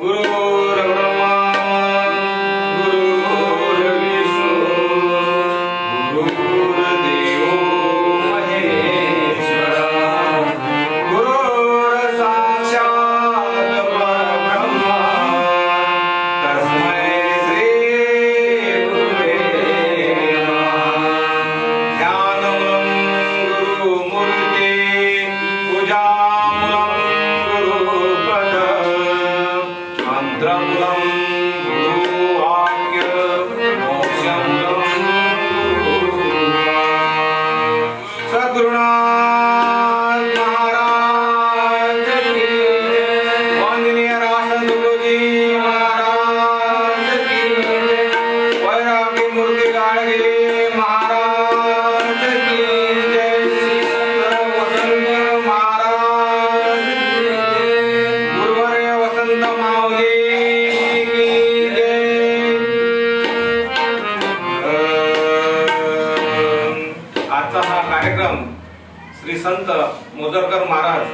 गुरुर्ब्रह्मा गुरुर्विष्णू गुरुर्देवो महेश्वरा गुरुर्साक्षात् परब्रह्म तस्मै श्री गुरुवे नमः ज्ञानमूलं गुरुमूर्ते पूजामूलं गुरुपद मंत्रमूलं गुरुवाक्य मोक्षमूलं गुरुकृपा सद्गुरुनाथ महाराज की वंदनीय राशन गुरुजी महाराज की वैरागी मूर्ति गाडगे महाराज की जय श्री संत वसंत महाराज की जय गुरुवर्य वसंत माऊली की जय आजचा हा कार्यक्रम श्री संत मोजरकर महाराज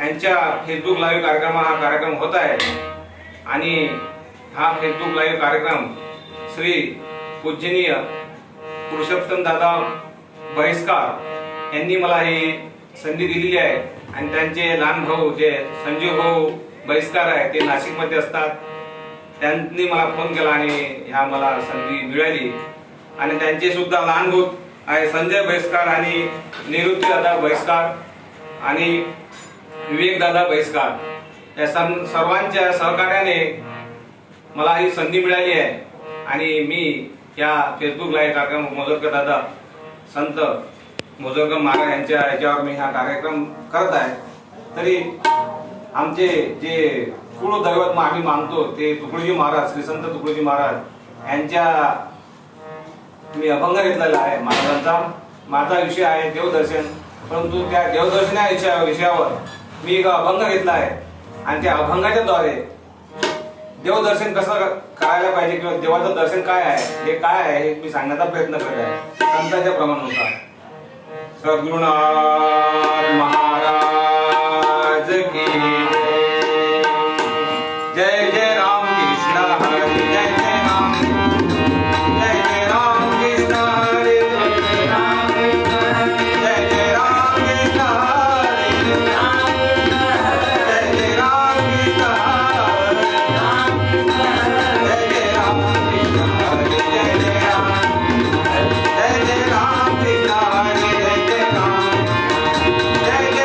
यांच्या फेसबुक लाईव्ह कार्यक्रमात हा कार्यक्रम होत आहे आणि हा फेसबुक लाईव्ह कार्यक्रम श्री पूजनीय पुरुषोत्तम दादा बहिष्कार यांनी मला ही संधी दिलेली आहे आणि त्यांचे लहान भाऊ जे संजीव भाऊ बहिष्कार आहे ते नाशिकमध्ये असतात. त्यांनी मला फोन केला आणि ह्या मला संधी मिळाली आणि त्यांचे सुद्धा लहान भाऊ आहे संजय बहिष्कार आणि निवृत्ती दादा बहिष्कार आणि विवेक दादा बहिष्कार या सर्वांच्या सहकार्याने मला ही संधी मिळाली आहे आणि मी या फेसबुक लाईव्ह कार्यक्रम मोजरकर दादा संत मोजरकर महाराज यांच्या याच्यावर मी हा कार्यक्रम करत आहे. तरी आमचे जे कुळदैवत आम्ही मानतो ते तुकडोजी महाराज श्री संत तुकडोजी महाराज यांच्या मी अभंग घेतलेला आहे महाराजांचा. माझा विषय आहे देवदर्शन, परंतु त्या देवदर्शना विषयावर मी एक अभंग घेतला आहे आणि त्या अभंगाच्या द्वारे देवदर्शन कसं करायला पाहिजे किंवा देवाचं दर्शन काय आहे हे काय आहे हे मी सांगण्याचा प्रयत्न करत आहे संतांच्या प्रमाणानुसार. सद्गुरुनाथ महाराज की जय जय राम कृष्ण हरे जय जय राम जय जय राम कृष्ण हरे जय राम जय जय राम कृष्ण हरे जय जय राम कृष्ण हरे जय जय राम कृष्ण हरे जय जय राम जय जय राम कृष्ण हरे जय जय राम जय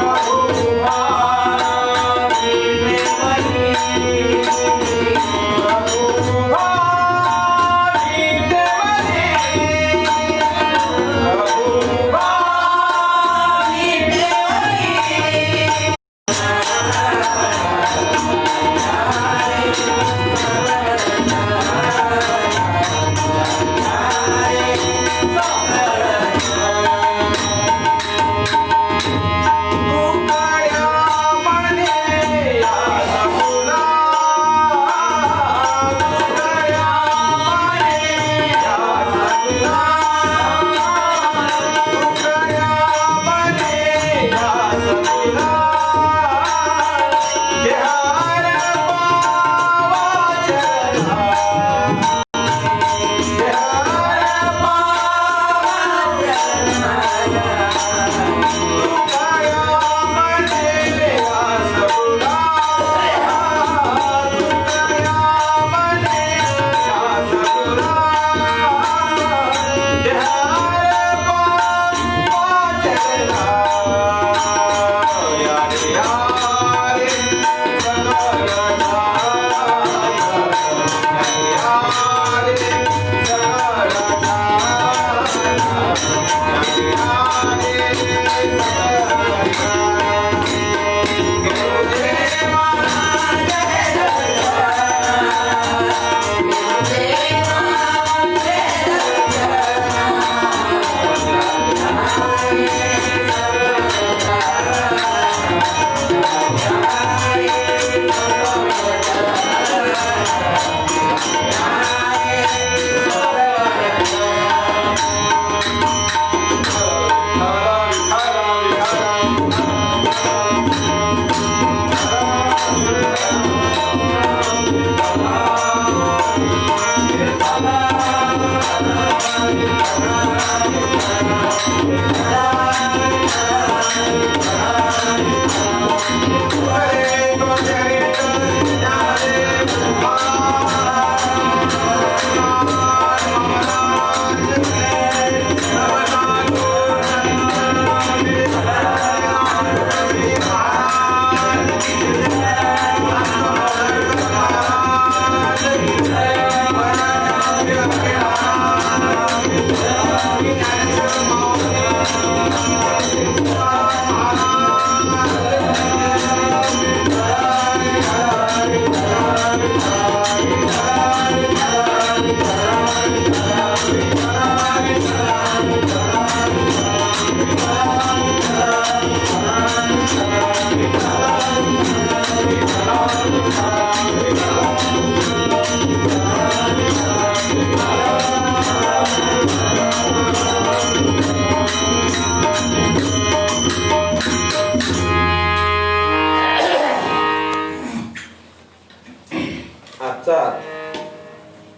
प्रभु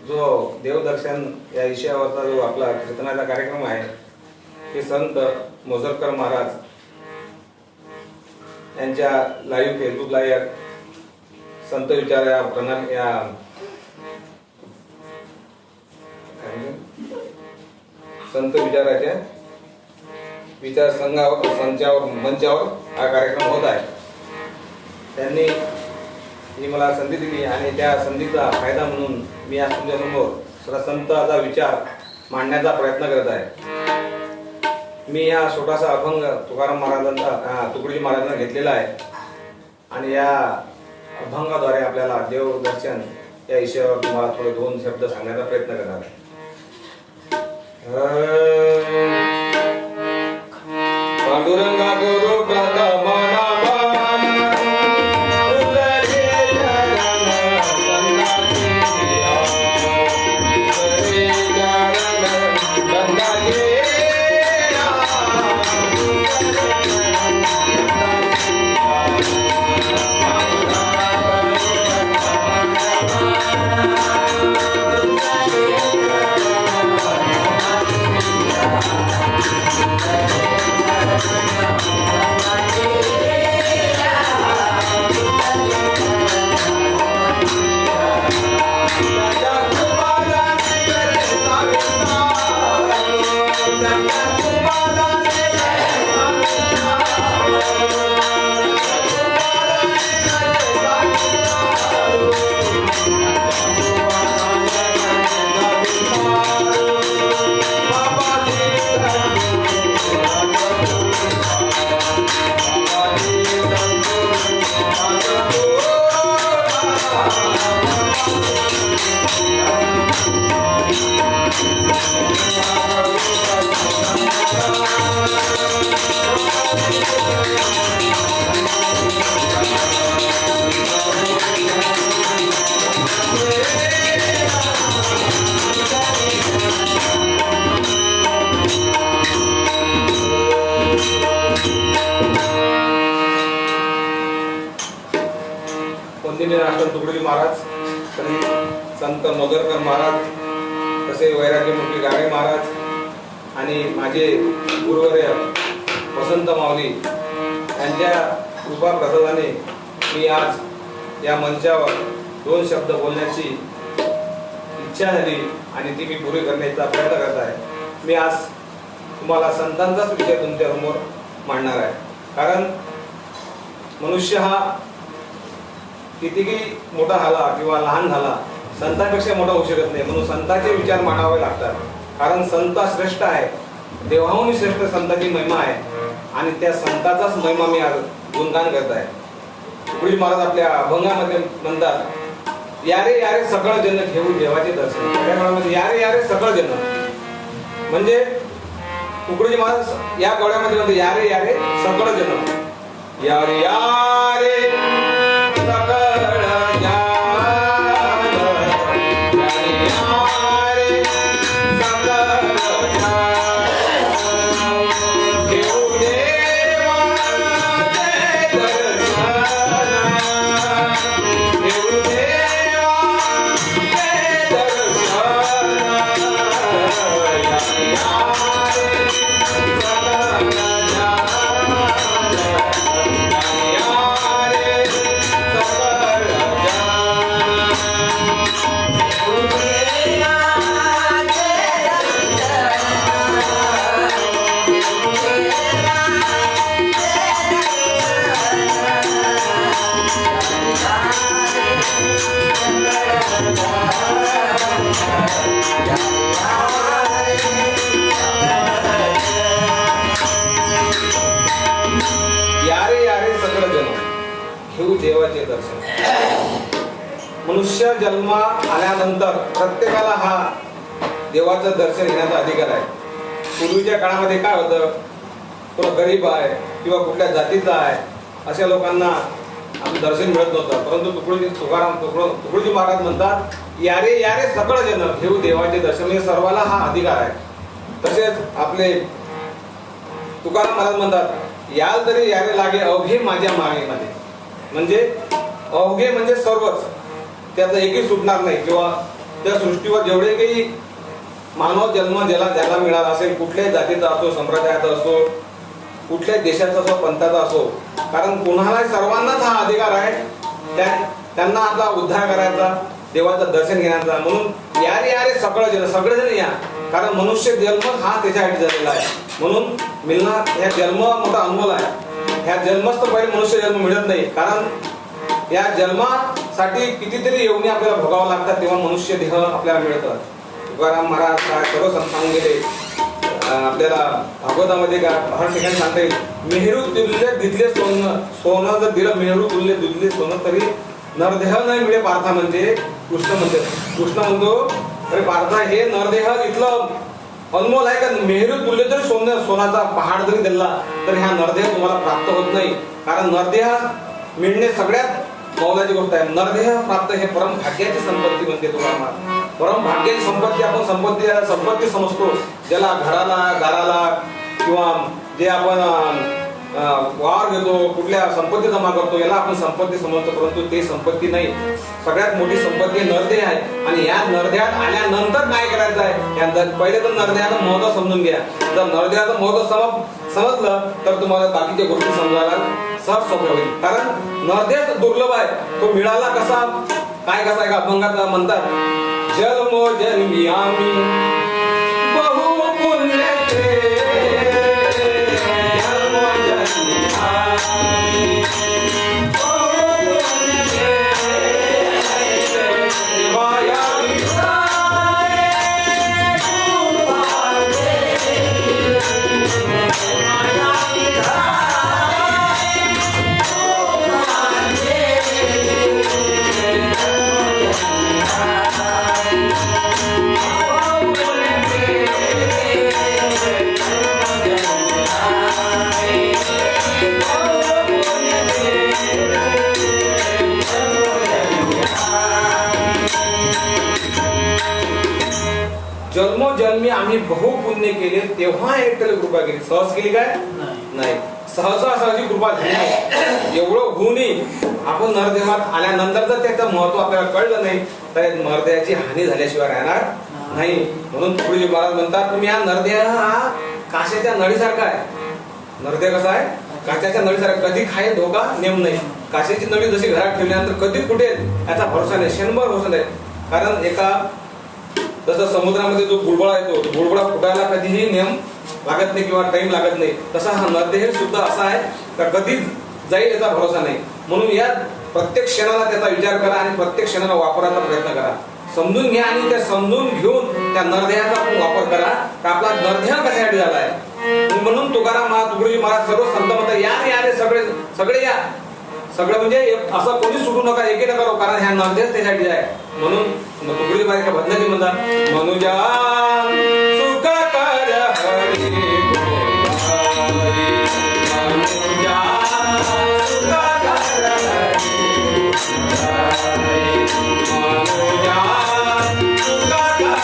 जो देवदर्शन या विषयावरचा जो आपला कीर्तनाचा कार्यक्रम आहे ते संत मोजरकर महाराज यांच्या लाईव्ह फेसबुक लाईव्ह संत विचार या प्रणाली या संत विचाराच्या विचार संघावर मंचावर हा कार्यक्रम होत आहे. त्यांनी ही मला संधी दिली आणि त्या संधीचा फायदा म्हणून मी आज तुमच्यासमोर संताचा विचार मांडण्याचा प्रयत्न करत आहे. मी हा छोटासा अभंग तुकाराम महाराजांचा तुकडोजी महाराजांना घेतलेला आहे आणि या अभंगाद्वारे आपल्याला देवदर्शन या विषयावर तुम्हाला थोडे 2 शब्द सांगण्याचा प्रयत्न करणार आहे. पांडुरंगा गुरु प्रथम तुकडोजी महाराज, श्री संत मोजरकर महाराज, तसे वैराग्यमूर्ती गाडे महाराज आणि माझे गुरुवर्य वसंत माऊली यांच्या कृपा प्रसादाने मी आज या मंचावर 2 शब्द बोलण्याची इच्छा झाली आणि ती मी पुरी करण्याचा प्रयत्न करत आहे. मी आज तुम्हाला संतांचाच विषय तुमच्या समोर मांडणार आहे. कारण मनुष्य हा कितीही मोठा झाला किंवा लहान झाला संतांपेक्षा मोठा होऊ शकत नाही. म्हणून संतांचे विचार मांडावे लागतात. कारण संत श्रेष्ठ आहे, देवाहून श्रेष्ठ संतांची महिमा आहे आणि त्या संताचाच महिमा मी आज गुणगान करत आहे. तुकडोजी महाराज आपल्या अभंगामध्ये म्हणतात, यारे यारे सकळ जन घेऊ देवाचे दर्शन. त्या काळामध्ये यारे यारे सकळ जन म्हणजे तुकडोजी महाराज या काळामध्ये म्हणते यारे यारे सकळ जन. यारे यारे सकळ देवाचे दर्शन. मनुष्य जन्म आल्यानंतर प्रत्येकाला हा देवाचं दर्शन घेण्याचा अधिकार आहे. पूर्वीच्या काळामध्ये काय होतं, तो गरीब आहे किंवा कुठल्या जातीचा आहे अशा लोकांना दर्शन मिळत नव्हतं. परंतु तुकडोजी महाराज म्हणतात, यारे यारे सकळ जन घेऊ देवाचे दर्शन. म्हणजे सर्वाला हा अधिकार आहे. तसेच आपले तुकाराम महाराज म्हणतात, याल तरी यारे लागे अवघे माझ्या मागेमध्ये. म्हणजे अवघे म्हणजे सर्वच, त्याचं एकही सुटणार नाही. किंवा त्या सृष्टीवर जेवढे काही मानव जन्म ज्याला मिळाला असेल, कुठल्याही जातीचा असो, संप्रदायाचा असो, कुठल्याही देशाचा असो, पंथाचा असो, कारण कोणालाही सर्वांनाच हा अधिकार आहे त्यांना आपला उद्धार करायचा, देवाचं दर्शन घेण्याचा. म्हणून यारे यारे सगळेजण या, कारण मनुष्य जन्म हा त्याच्यासाठी झालेला आहे. म्हणून मिळणार ह्या जन्म मोठा अनमोल आहे. ह्या जन्मच तर पहिले मनुष्य जन्म मिळत नाही, कारण या जन्मासाठी कितीतरी योनी आपल्याला भोगावं लागतात, तेव्हा मनुष्य देह आपल्याला मिळतात. तुकाराम महाराज काय सर्व सांगून गेले आपल्याला भागवतामध्ये का हर ठिकाणी सांगता येईल, मेहरू तुल्य दिदले सोनं जर दिलं, मेहरू तुल्य दिदले सोनं तरी नरदेह नाही मिळे पार्था. म्हणजे कृष्ण म्हणतो अरे पार्था, हे नरदेह इथलं अनमोल आहे का, मेहरू तुल्य जरी सोनाचा पहाड जरी दिला तर ह्या नरदेह तुम्हाला प्राप्त होत नाही. कारण नरदेह मिळणे सगळ्यात मौलाची गोष्ट आहे. नरदेह प्राप्त हे परम भाग्याची संपत्ती म्हणते तुम्हाला. परम भाग्याची संपत्ती आपण संपत्ती समजतो, ज्याला घराला दाराला किंवा जे आपण वावर घेतो, कुठल्या संपत्ती जमा करतो, याला आपण संपत्ती समजतो. परंतु ते संपत्ती नाही, सगळ्यात मोठी संपत्ती नरदेह आहे. आणि या नरदेहात आल्यानंतर काय करायचं आहे, पहिले तर नरदेहाचं महत्व समजून घ्या. जर नरदेहाचं महत्व समजलं तर तुम्हाला बाकीच्या गोष्टी समजायला सहज सोपे होईल. कारण नरदेह दुर्लभ आहे, तो मिळाला कसा कसा आहे का, अभंगात म्हणतात, जन्मो जन्मी आम्ही बहु पुण्य जन्मोजन्मी आम्ही बहु पुण्य केले, तेव्हा एकट्याला कृपा केली. सहज केली काय नाही, सहजासहजी कृपा झाली. एवढं होऊनही आपण नरदेहात आल्यानंतर जर त्याचं महत्व आपल्याला कळलं नाही तर नरदेहाची हानी झाल्याशिवाय राहणार नाही. म्हणून तुकडोजी महाराज म्हणतात, तुम्ही हा नरदेह हा काशाच्या नळीसारखा आहे. नरदेह कसा आहे, काचाच्या नळीसारखा, कधी खाय धोका नेम नाही. काशाची नळी जशी घरात ठेवल्यानंतर कधी फुटेल याचा भरोसा नाही, क्षणभर भरोसा नाही. कारण जसं समुद्रामध्ये जो बुडबुडा येतो, बुडबुडा फुटायला कधीही नियम लागत नाही किंवा टाइम लागत नाही, तसा हा नरदेह सुद्धा असा आहे का कधी जाईल याचा भरोसा नाही. म्हणून या प्रत्येक क्षणाला त्याचा विचार करा आणि प्रत्येक क्षणाला वापरायचा प्रयत्न करा. समजून घ्या आणि त्या समजून घेऊन त्या नरदेहाचा आपण वापर करा का आपला नरदेह कशासाठी झालाय. म्हणून तुकाराम महाराज, तुकडोजी महाराज, सर्व संत म्हणतात, या रे सगळे या. सगळं म्हणजे असं कोणी सुटू नका, एकी नका करो, कारण ह्या नरदेह त्यासाठी आहे. म्हणून तुकडोजी महाराज एका भजनाची म्हणतात, मनुजा सुख कर हरी मनुजा सुख कर हरी मनुजा सुख कर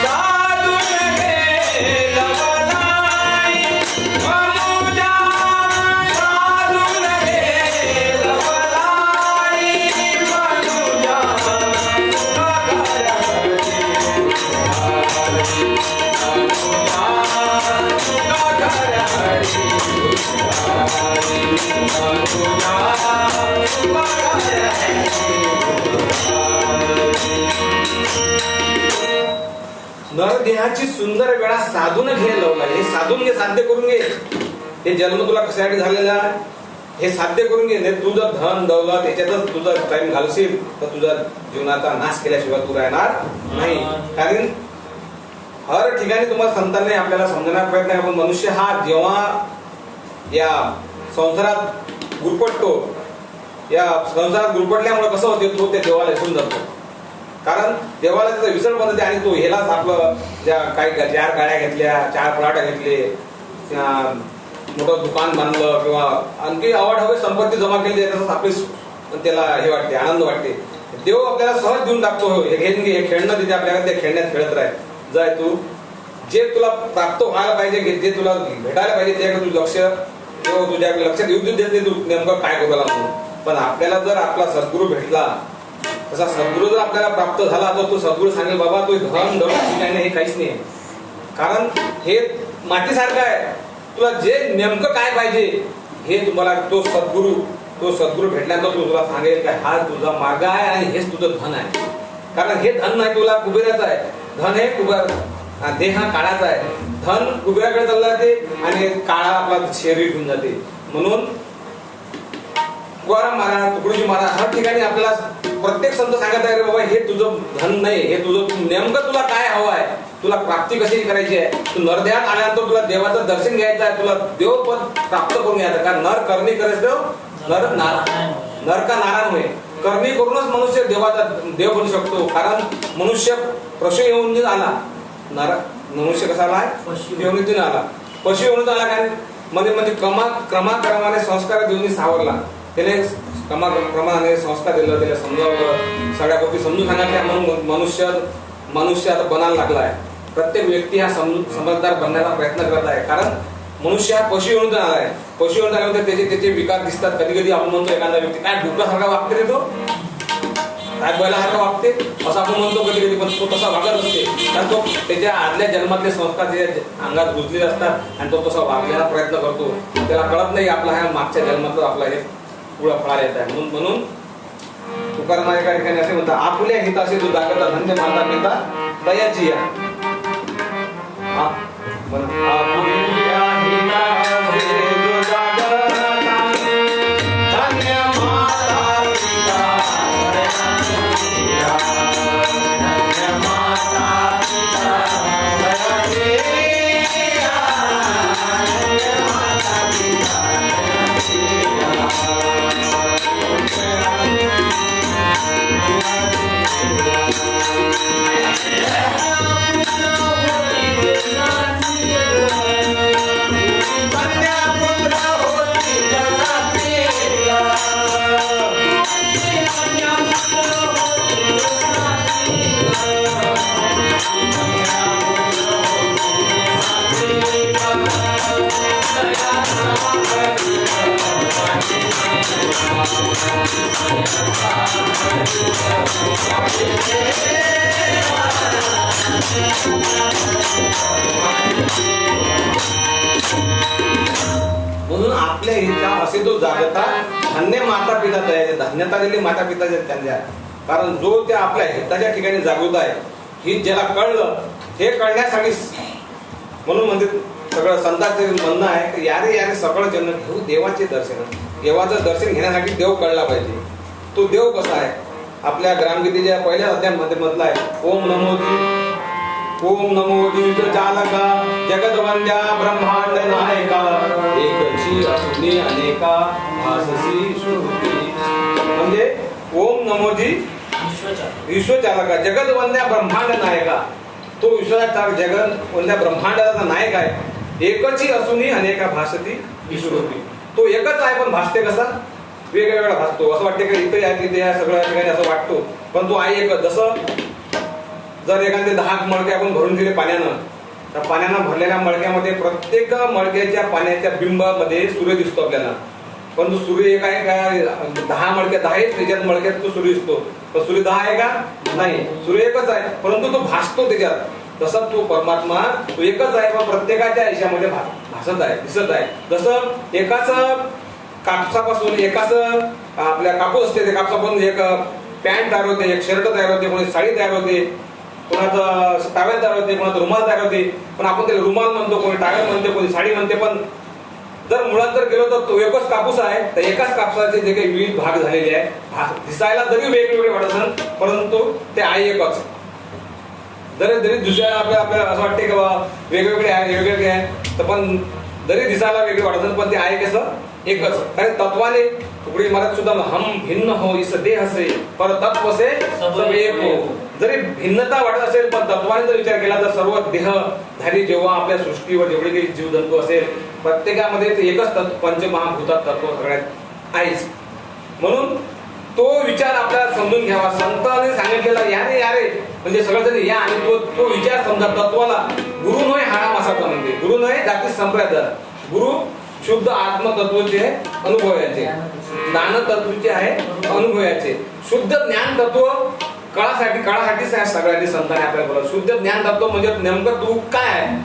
साधु नरदेहाची सुंदर वेळा साधून घे लवला. हे साधून घे, साध्य करून घे. हे जन्म तुला कशासाठी झालेला हे साध्य करून घे. तुझं धन दौलत याच्यातच तुझा टाइम घालशील तर तुझा जीवनाचा नाश केल्याशिवाय तू राहणार नाही. कारण हर ठिकाणी तुम्हाला संतांनी आपल्याला समजण्याचा प्रयत्न आहे. पण मनुष्य हा जेव्हा या संसारात गुरपटतो, या संसारात गुरपटल्यामुळे कसं होते, तो त्या देवाला विसरून जातो. कारण देवाला त्याचा विसर पद्धती आणि तो हेलाच आपलं ज्या काही 4 गाड्या घेतल्या, 4 प्लॉट घेतले, मोठं दुकान बांधलं किंवा आणखी आवड संपत्ती जमा केली त्याचा आपली त्याला हे वाटते, आनंद वाटते. देव आपल्याला सहज देऊन टाकतो. हे घेऊन घे, हे खेळणं तिथे आपल्याला त्या खेळण्यात खेळत राह. जाय तू जे तुला प्राप्त व्हायला पाहिजे, जे तुला भेटायला पाहिजे त्याकडे तू लक्ष ठेव. तुझ्या लक्षात येऊ देत तू नेमकं काय करू लागतो. पण आपल्याला जर आपला सद्गुरू भेटला, तसा सद्गुरू जर आपल्याला प्राप्त झाला तर तो सद्गुरू सांगेल बाबा तू धन दौलत ठिकाणी हे काहीच नाही. कारण हे मातीसारखं आहे. तुला जे नेमकं काय पाहिजे हे तुम्हाला तो सद्गुरू भेटल्यानंतर तो तुला सांगेल काय हा तुझा मार्ग आहे आणि हेच तुझं धन आहे. कारण हे धन नाही तुला कुबेराचं आहे. धन हे कुबेर, देह हा काळाचा आहे. धन कुबेराकडे चालला जाते आणि काळा आपला शरीर घेऊन जाते. म्हणून तुकाराम महाराज, तुकडोजी महाराज हर ठिकाणी आपल्याला प्रत्येक संत सांगत आहे रे बाबा हे तुझं धन नाही, हे तुझं नेमकं तुला काय हवं आहे, तुला प्राप्ती कशी करायची आहे. तू नरदेहात आल्यानंतर तुला देवाचं दर्शन घ्यायचं आहे, तुला देवपद प्राप्त करून घ्यायचं. कारण नर करणी करायचं, नर का नारायण होय. करणी करूनच मनुष्य देवाचा देव बनू शकतो. कारण मनुष्य पशु येऊन आला, मनुष्य कसा आला योनीतून आला, पशु येऊन आला. काय म्हणजे क्रमाक्रमाने संस्कार देऊन सावरला. त्याने क्रमाने संस्कार दिलं, त्याला समजावलं, सगळ्या गोष्टी समजून सांगितल्या. म्हणून मनुष्य आता बनायला लागला आहे. प्रत्येक व्यक्ती हा समजदार बनण्याचा प्रयत्न करत आहे. कारण मनुष्य हा पशु येऊन आला आहे. पशु येऊन आल्यानंतर त्याचे विकार दिसतात. कधी कधी आपण म्हणतो एखादा व्यक्ती काय डुकरासारखा वागते रे, तो काय बैलासारखा वागते असं आपण म्हणतो कधी कधी. पण तो तसा वागत असते. कारण तो त्याच्या आदल्या जन्मातले संस्कार त्याच्या अंगात घुसलेले असतात आणि तो तसा वागण्याचा प्रयत्न करतो. त्याला कळत नाही आपला ह्या मागच्या जन्मात आपला हे पुढं फळा येत आहे. म्हणून तुकाराम एका ठिकाणी असे म्हणतात आपुल्या हिताशी जो जागता धन्य माता पिता दयाची या. आपुल्या हिताशी जो जागता धन्य माता पिता दयाची या. धन्य माता पिता दयाची या. धन्य माता पिता दयाची या. म्हणून आपल्या हिता असे जो जागता धन्य माता पिता दयाचे, धन्यता दिली माता पिता त्यांच्या. कारण जो त्या आपल्या हिताच्या ठिकाणी जागृत आहे, ही ज्याला कळलं हे कळण्यासाठी म्हणून म्हणजे सगळं संतांचे म्हणणं आहे की यारे सगळं जन्म घेऊ देवाचे दर्शन. देवाचं दर्शन घेण्यासाठी देव कळला पाहिजे. तो देव कसा आहे आपल्या ग्रामगीतेच्या पहिल्या अध्यायामध्ये म्हटलं आहे ओम नमो दीर्घ चालका जगद्वंद्या ब्रह्मांड नायका एकची असुनी अनेका भाससी श्रुती. म्हणजे ओम नमोजी विश्वचालका जगद्वंद्या ब्रह्मांड नायका. तो विश्वाचा जगद्वंद्या ब्रह्मांडाचा नायक आहे. एकची असुनी अनेका भासती विश्वरूपी. तो एकच आहे पण भासते कसा वेगवेगळा भासतो. असं वाटते की इथे आहे तिथे आहे सगळ्या ठिकाणी असं वाटतो पण तो आहे एकच. जसं जर एखादे 10 मडके आपण भरून दिले पाण्यानं तर पाण्यानं भरलेल्या मडक्यामध्ये प्रत्येक मडक्याच्या पाण्याच्या बिंबामध्ये सूर्य दिसतो आपल्याला. पण तो सूर्य एक आहे का 10 मडक्यात 10 त्याच्यात मडक्यात तो सूर्य दिसतो. पण सूर्य 10 आहे का नाही, सूर्य एकच आहे परंतु तो भासतो त्याच्यात. तसं तो परमात्मा तो एकच आहे, पण प्रत्येकाच्या याच्यामध्ये भासत आहे, दिसत आहे. जसं एकाच कापसापासून एकाच आपल्या कापूस असते, त्या कापसापासून एक पॅन्ट तयार होते, एक शर्ट तयार होते, कोणी साडी तयार होते, कोणाचं टावेल तयार होते, कोणाचं रुमाल तयार होते. पण आपण त्याला रुमाल म्हणतो, कोणी टावेल म्हणते, कोणी साडी म्हणते. पण जर मुळात जर गेलो तर तो एकच कापूस आहे. तर एकाच कापसाचे जे काही विविध भाग झालेले आहे, दिसायला जरी वेगवेगळे वाटत असतात, परंतु ते आहे एकच. जरी दुसऱ्या आपल्याला असं वाटते की बाबा वेगवेगळे आहे, वेगवेगळे आहे, तर पण जरी दिसायला वेगळे वाटत असतात, पण ते आहे कसं एकच. कारण तत्वाने तुकडी महाराज सुद्धा हम भिन्न हो इस देह से पर तत्व से सब एक हो. जरी भिन्नता वाटत असेल, पण तत्वाने जर विचार केला तर सर्व देहधारी जेव्हा आपल्या सृष्टीवर जेवढे काही जीवजंतू असेल, प्रत्येकामध्ये ते एकच तत्व पंचमहाभूतात तत्व सगळ्यात आहेच. म्हणून तो विचार आपल्याला समजून घ्यावा. संतांनी सांगितलेला यारे यारे म्हणजे सगळं या, आणि तो विचार समजा. तत्वाला गुरु नये हाडा मासाचा म्हणते, गुरु नये जाती संप्रदाय. गुरु शुद्ध आत्मतत्वचे अनुभवाचे, ज्ञान तत्वचे आहे अनुभवाचे. शुद्ध ज्ञान तत्व काळासाठी सगळ्यांनी संतांनी आपल्याला बोलवलं. शुद्ध ज्ञान तत्व म्हणजे नेमकं तू काय आहे,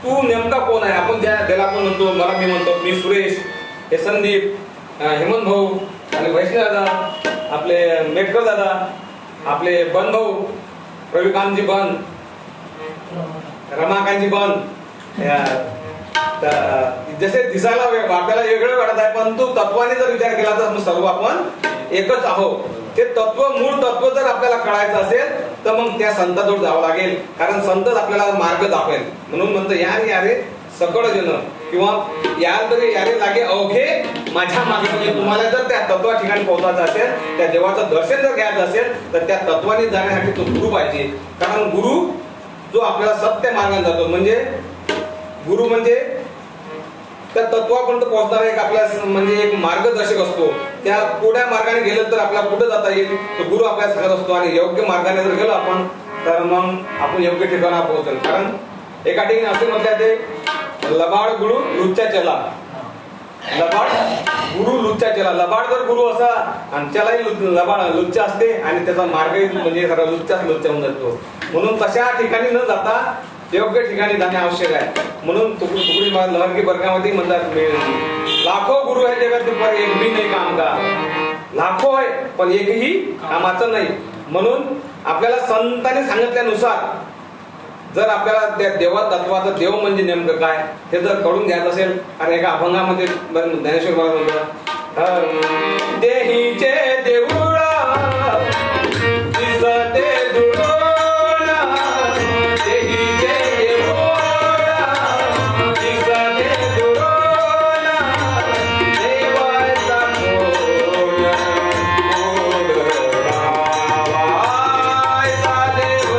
तू नेमका कोण आहे. आपण त्याला आपण म्हणतो, मला मी म्हणतो मी सुरेश, हे संदीप, हेमंत भाऊ आणि वैष्णव दादा, आपले मेटकर दादा, आपले बन भाऊ रविकांतजी बन, रमाकांतजी बन. जसे दिसायला आपल्याला वेगळं वाटत आहे, परंतु तत्वाने जर विचार केला तर सर्व आपण एकच आहोत. ते तत्व, मूळ तत्व जर आपल्याला कळायचं असेल तर मग त्या संताजवळ जावं लागेल, कारण संतच आपल्याला मार्ग दाखवेल. म्हणून म्हणतो यारे सकळ जन, किंवा तरी यारे लागे अवघे माझ्या मागे. म्हणजे तुम्हाला जर त्या तत्वा ठिकाणी पोहोचायचं असेल, त्या देवाचं दर्शन जर घ्यायचं असेल, तर त्या तत्वाने जाण्यासाठी तो गुरु पाहिजे. कारण गुरु जो आपल्याला सत्य मार्गाने जातो, म्हणजे गुरु म्हणजे त्या तत्वापर्यंत पोहोचणारा एक आपल्या म्हणजे एक मार्गदर्शक असतो. त्या पुढ्या मार्गाने गेलं तर आपल्याला कुठं जाता येईल, तो गुरु आपल्याला सांगत असतो. आणि योग्य मार्गाने जर गेलो आपण, तर मग आपण योग्य ठिकाणी पोहोचेल. कारण एका ठिकाणी असे म्हटलं ते लबाड गुरु लुच्चा चला, लबाड गुरु लुच्चा चला. लबाड जर गुरु असा आणि त्यालाही लबाड लुच्चा असते, आणि त्याचा मार्गही म्हणजे लुच्चाच लुच्चा होऊन जातो. म्हणून तशा ठिकाणी न जाता योग्य ठिकाणी जाणे आवश्यक आहे. म्हणून तुकडी लहरकी वर्गामध्ये म्हणतात, लाखो गुरु आहे जगात, पर एक भी नाही काम का. लाखो आहे पण एकही कामाचं नाही. म्हणून आपल्याला संतांनी सांगितल्यानुसार जर आपल्याला त्या देवा तत्वाचं देव म्हणजे नेमकं काय हे जर कळून घ्यायचं असेल, आणि एका अभंगामध्ये ज्ञानेश्वर महाराज म्हणतात, देहीचे देऊळा दिसते दुरोणा, देहीचे देऊळा दिसते दुरोणा, देवाचा कोण रावायचा देव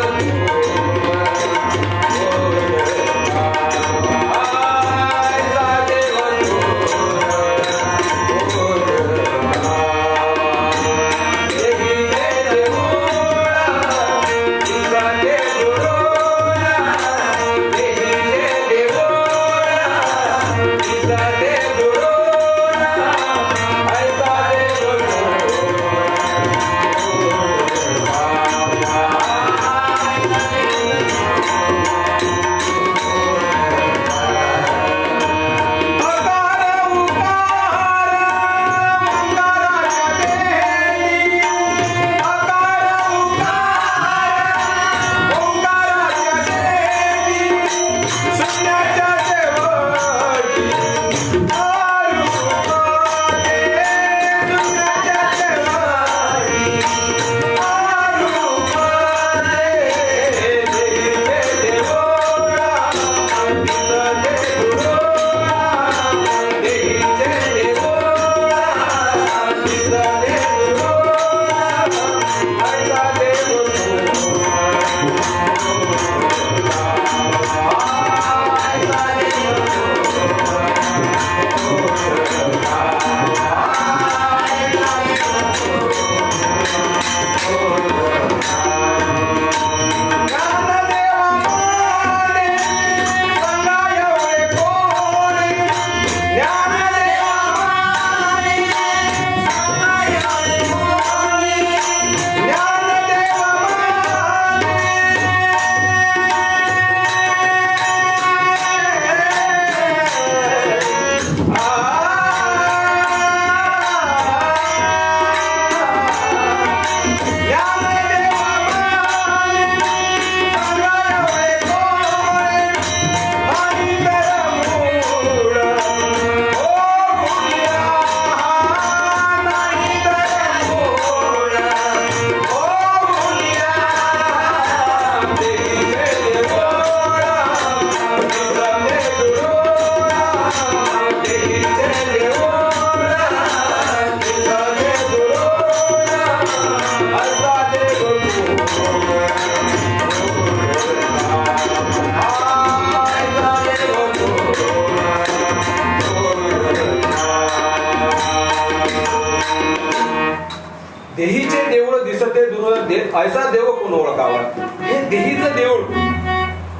ऐसा देव कोण ओळखावा. हे देहीचं देऊळ,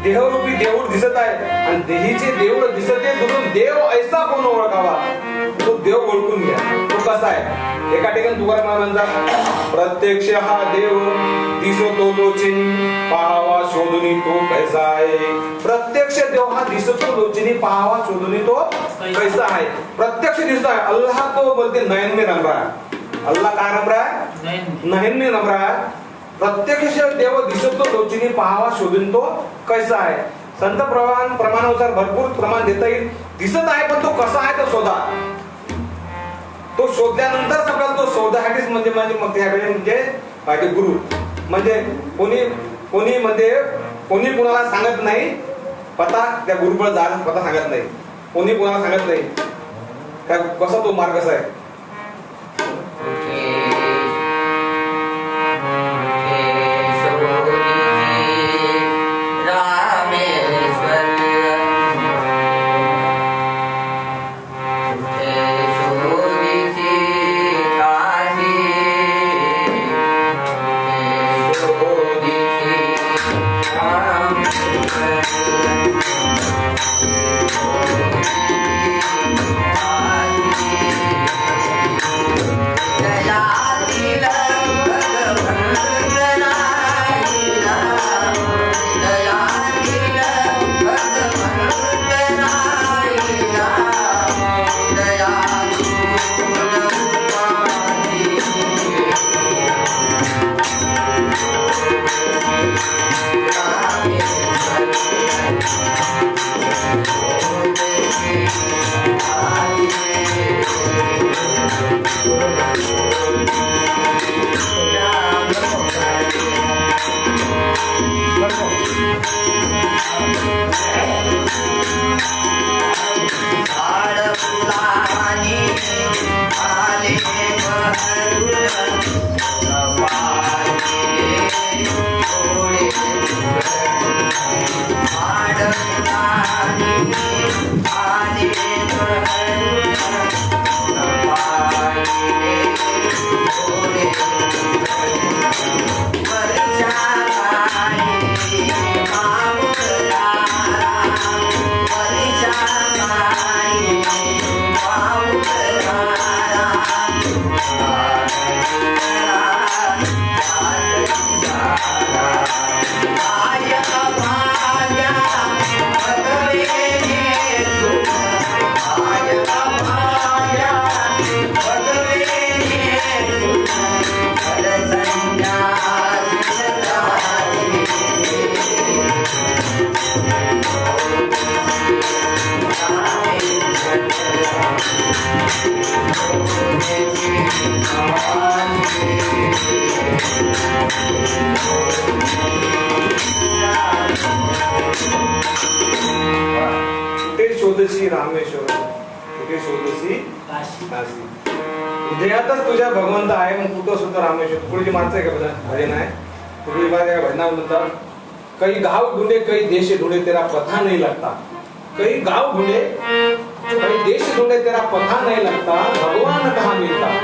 देहरूपी देऊळ दिसत आहे आणि देहीचे देऊळ दिसते दुरून देव ऐसा कोण ओळखावा. तो देव ओळखून घ्या. तो कसा आहे. एका ठिकाणी तुकाराम म्हणतात प्रत्यक्ष हा देव दिसतो लोचनी पाहावा शोधुनी तो कैसा आहे. प्रत्यक्ष देव हा दिसतो लोचनी पाहावा शोधुनी तो कैसा आहे. प्रत्यक्ष दिसतो आहे. अल्लाह तो बोलते नयन में रम रहा है. अल्लाह काय रम रहा है. नयन में रम रहा है. प्रत्यक्ष देव दिसतो लोचनी पाहावा शोधून तो कैसा आहे. संत प्रमाणानुसार भरपूर प्रमाण देता येईल. दिसत आहे पण तो कसा आहे तो शोधा. तो शोधल्यानंतर आपल्याला तो शोधासाठीच म्हणजे मग त्यावेळी म्हणजे गुरु म्हणजे कोणी कुणाला सांगत नाही पता. त्या गुरुपळ जायला पता सांगत नाही. कोणी कुणाला सांगत नाही काय कसा तो मार्ग कसा आहे. शोधसी रामेश्वर कुठे शोधसी काशी. हृदयातच तुझ्या भगवंत आहे मग कुठं सुद्धा रामेश्वर. पुढची माणसं आहे का भजन आहे. पुढची बात आहे का भजना म्हणतात कई गाव ढूंढे कई देश ढूंढे तेरा पता नहीं लगता. कई गाव ढूंढे कई देश ढूंढे तेरा पता नहीं लगता. भगवान कहाँ मिलता.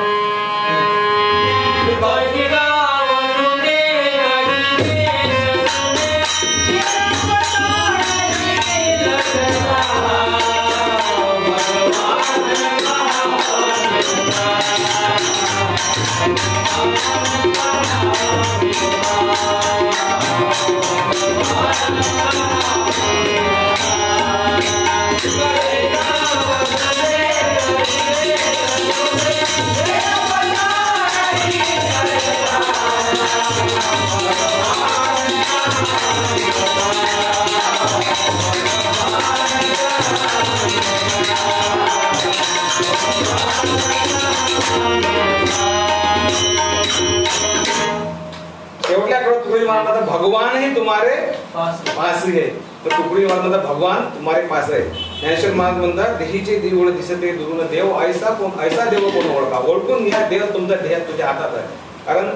भगवान ही तुम्हारे पास ही है. तर तुकडी म्हणतात भगवान तुम्हारे पास आहे. ज्ञानेश्वर महाराज म्हणतात देहीचे देऊळ दिसते दुरून देव ऐसा देव कोण ओळखा. ओळखून घ्या देव तुमचा देह तुझ्या हातात आहे. कारण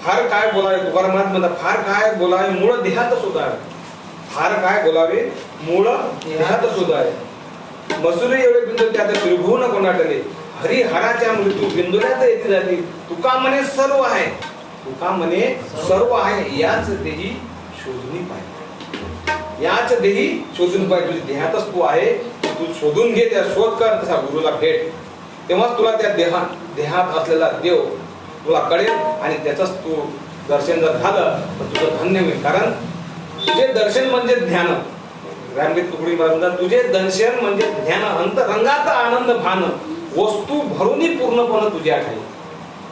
फार काय बोलावे तुकाराम महाराज म्हणतात फार काय बोलावे मूळ देहात सुद्धा आहे. फार काय बोलावे मूळ देहात सुद्धा आहे. मसुरी एवढे बिंदू त्यात त्रिभुवन कोणाटले हरिहराच्या मृत्यू बिंदुल्यात येते जाती. तुका म्हणे सर्व आहे तुका म्हणे सर्व आहे याच देही शोधून पाहिजे, याच देही शोधून पाहिजे. तुझ्या देहातच तू आहे, तू शोधून घे, त्या शोध कर, तसा गुरुला भेट, तेव्हाच तुला त्या देहात असलेला देव तुला कळेल आणि त्याचंच तू दर्शन जर झालं तर तुझं धन्य होईल. कारण तुझे दर्शन म्हणजे ज्ञान. रामदेव तुकडी म्हणतात तुझे दर्शन म्हणजे ज्ञान, अंतरंगाचा आनंद भान, वस्तू भरूनही पूर्णपणे तुझ्या आहे.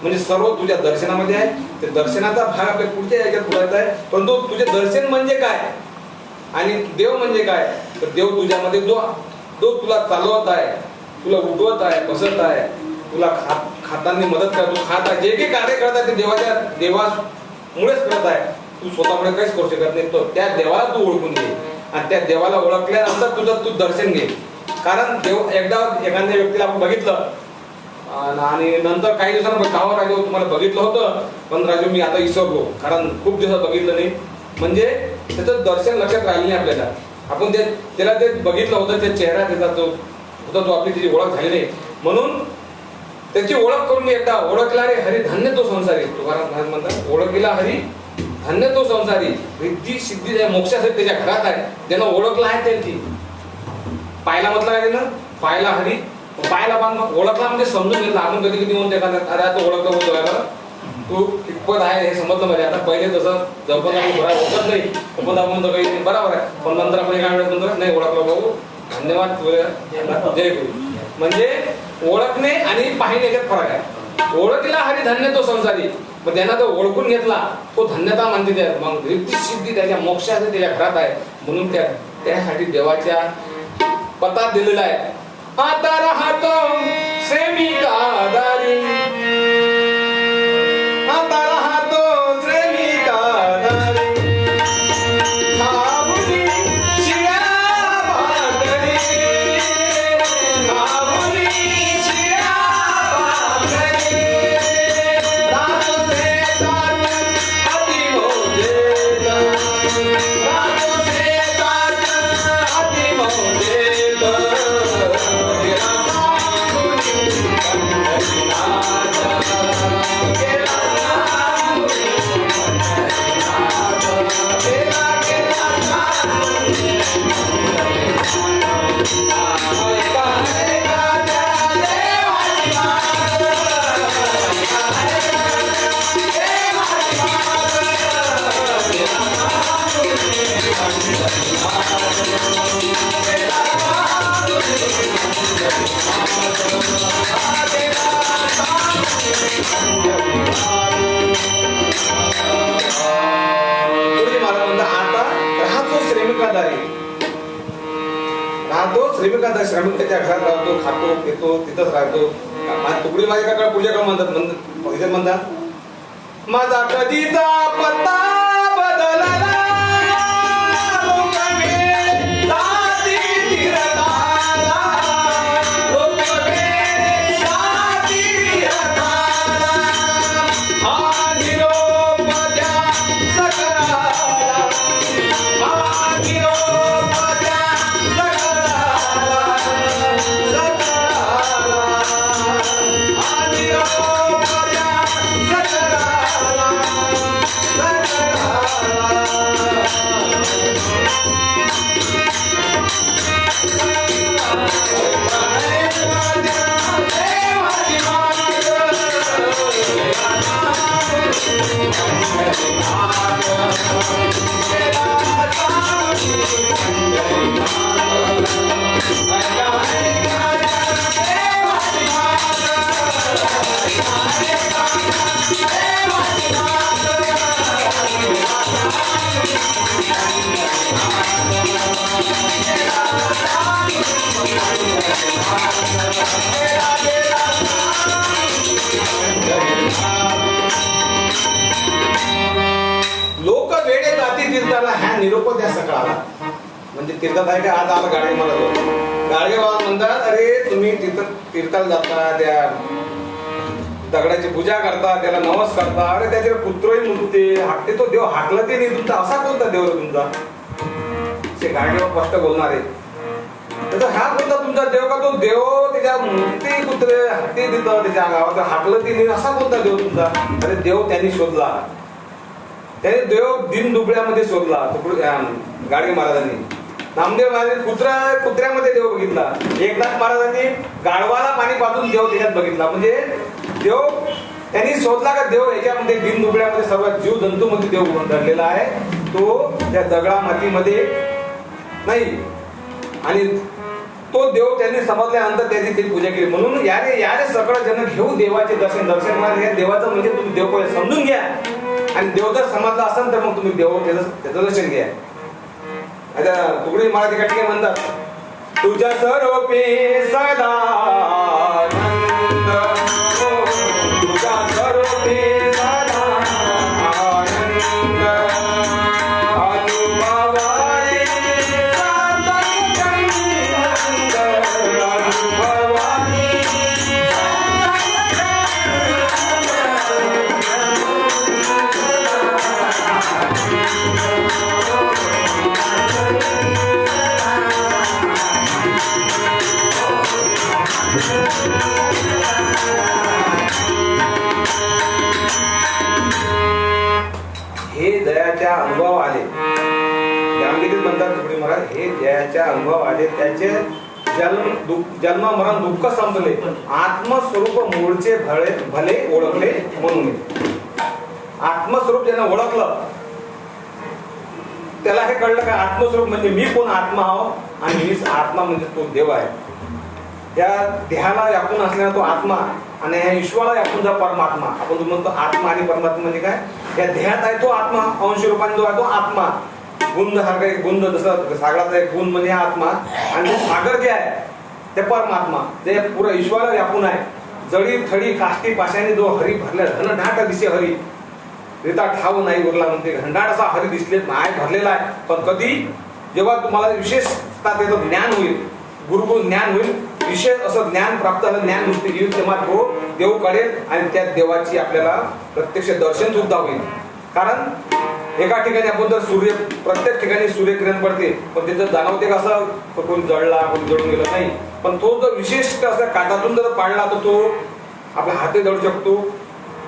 म्हणजे सर्व तुझ्या दर्शनामध्ये आहे. ते दर्शनाचा भाग आपल्या पुढच्या याच्यात बोलायचा आहे. परंतु तुझे दर्शन म्हणजे काय आणि देव म्हणजे काय, तर देव तुझ्यामध्ये जो तुला चालवत आहे, तुला उठवत आहे, बसत आहे, तुला खाताना मदत करतो, खात आहे, जे काही कार्य करत आहे ते देवामुळेच करत आहे. तू स्वतःमुळे काहीच करू शकत नाही. तो त्या देवाला तू ओळखून घे आणि त्या देवाला ओळखल्यानंतर तुझं तू दर्शन घे. कारण देव एकदा एखाद्या व्यक्तीला आपण बघितलं आणि नंतर काही दिवसांना गावा राजू तुम्हाला बघितलं होतं, पण राजू मी आता विसरलो, कारण खूप दिवसात बघितलं नाही. म्हणजे त्याचं दर्शन लक्षात राहिलं नाही आपल्याला. आपण त्याला ते बघितलं होतं, त्या चेहरा त्याचा जो होता तो आपली त्याची ओळख झाली नाही. म्हणून त्याची ओळख करून एकदा ओळखला रे हरी धन्य तो संसारी. तुकाराम महाराज म्हणतात ओळखला हरी धन्य तो संसारी. रिद्धी सिद्धी मोक्षासाठी त्याच्या घरात आहे, त्यानं ओळखला आहे. त्यांची पायला म्हटलं काय त्यानं, पायला हरी, पायला बांध ओळखला म्हणजे समजून घेतला. आपण कधी कधी म्हणतो एखाद्या अरे आता ओळखलं होतं तू कितपत आहे हे समजलं म्हणजे. आता पहिले तसं जपत आपण बरा होतच नाही, पण आपण म्हणतो काही बरोबर आहे, पण नंतर आपण काय म्हणतो नाही ओळखलं भाऊ धन्यवाद जय गुरु. म्हणजे ओळखणे आणि पाहणे याच्यात फरक आहे. ओळखला हरी धन्य तो संसारी, मग त्यांना तो ओळखून घेतला तो धन्यता मानते. त्या मग रिद्धी सिद्धी त्याच्या मोक्षाचे त्याच्या घरात आहे. म्हणून त्यासाठी देवाच्या पतात दिलेला आहे. आता राहतो सेविका दारी, आता राहतो सेविका दारी, खाऊनी शिळ्या भाकरी, खाऊनी शिळ्या भाकरी, रातो शेतात अति मोजेत, रातो शेतात अति मोजेत, श्रमिकाचा श्रमिकाच्या घरात राहतो, खातो पितो तिथंच राहतो. तुकडी माझ्या काका पूजा का म्हणतात माझा कधीचा पत्ता बदलला, लोक वेडे जाती तीर्थाला ह्या निरोप द्या सकाळला. म्हणजे तीर्थात आहे का आज आला गाडगे मला गाडगे बाबा म्हणतात अरे तुम्ही तीर्थाला जाता, त्या दगडाची पूजा करता, त्याला नवस करता, अरे त्याचे पुत्रही मुलते हाकते, तो देव हाकला ते नाही तुमचा, असा कोणता देव तुमचा? ते गाडगे बाबा स्पष्ट बोलणार आहे. तर हा कोणता तुमचा देव का? तो देव त्याच्या मूर्ती कुत्रे हत्ती देतं त्याच्या अंगावर हाकलं ती असा कोणता देव तुमचा? अरे देव त्यांनी शोधला, त्याने देव दिन दुबळ्यामध्ये शोधला गाडगे महाराजांनी. नामदेव महाराजांनी कुत्र्यामध्ये देव बघितला. एकनाथ महाराजांनी गाढवाला पाणी पाजून देव त्याच्यात बघितला. म्हणजे देव त्यांनी शोधला का देव याच्यामध्ये दिन दुबळ्यामध्ये सर्व जीव जंतूमध्ये देव दडलेला आहे. तो त्या दगडा मातीमध्ये नाही. आणि तो देव त्यांनी समजल्यानंतर त्यांनी त्याची पूजा केली. म्हणून यारे सगळं जण घेऊ देवाचे दर्शन घ्या. देवाचं म्हणजे तुम्ही देव समजून घ्या आणि देव जर समजला असेल तर मग तुम्ही देव त्याचं दर्शन घ्या. आता तुकडी मराठी ठिकाणी म्हणतात, तुझ्या स्वरूपी सदानंद, तुझ्या स्वरूपी सदानंद, अनुभवारी सदानंद, अनुभवारी हे दयाच्या अनुभव आले. रामगीतेत म्हणतात तुकडी महाराज, हे दयाच्या अनुभव आले, त्याचे जन्म मरण दुःख संपले, आत्मस्वरूप मूळचे भले ओळखले म्हणून. आत्मस्वरूप ज्यानं ओळखलं त्याला हे कळलं का आत्मस्वरूप म्हणजे मी कोण आत्मा आहो आणि मीच आत्मा म्हणजे तो देव आहे. त्या देहाला व्यापून असलेला तो आत्मा आणि ह्या ईश्वराला व्यापून जा परमात्मा. आपण जो म्हणतो आत्मा आणि परमात्मा म्हणजे काय? या देहात आहे तो आत्मा, अंश रूपाने जो आहे तो आत्मा. गुंद सारखा एक गुंद, जसं सागराचा एक गुंद म्हणजे आत्मा, आणि सागर जे आहे ते परमात्मा, जे पुरं ईश्वराला व्यापून आहे. जडी थडी काष्टी पाशाने जो हरी भरला घनदाट दिसे हरी, रेता ठाव नाही उरला म्हणते. घनदाट असा हरी दिसले माय भरलेला आहे. पण कधी जेव्हा तुम्हाला विशेषता त्याचं ज्ञान होईल, गुरुकुल ज्ञान होईल, विशेष असं ज्ञान प्राप्त झालं, ज्ञान नुसते येईल, तेव्हा तो देव कळेल आणि त्या देवाची आपल्याला प्रत्यक्ष दर्शन सुद्धा होईल. कारण एका ठिकाणी आपण जर प्रत्येक ठिकाणी सूर्यकिरण पडते, पण त्याचं जाणवते का असं कोणी जळला कोणी जळून गेलं नाही. पण तो जर विशिष्ट असं काठातून जर पाडला तर तो आपल्या हाते जळू शकतो,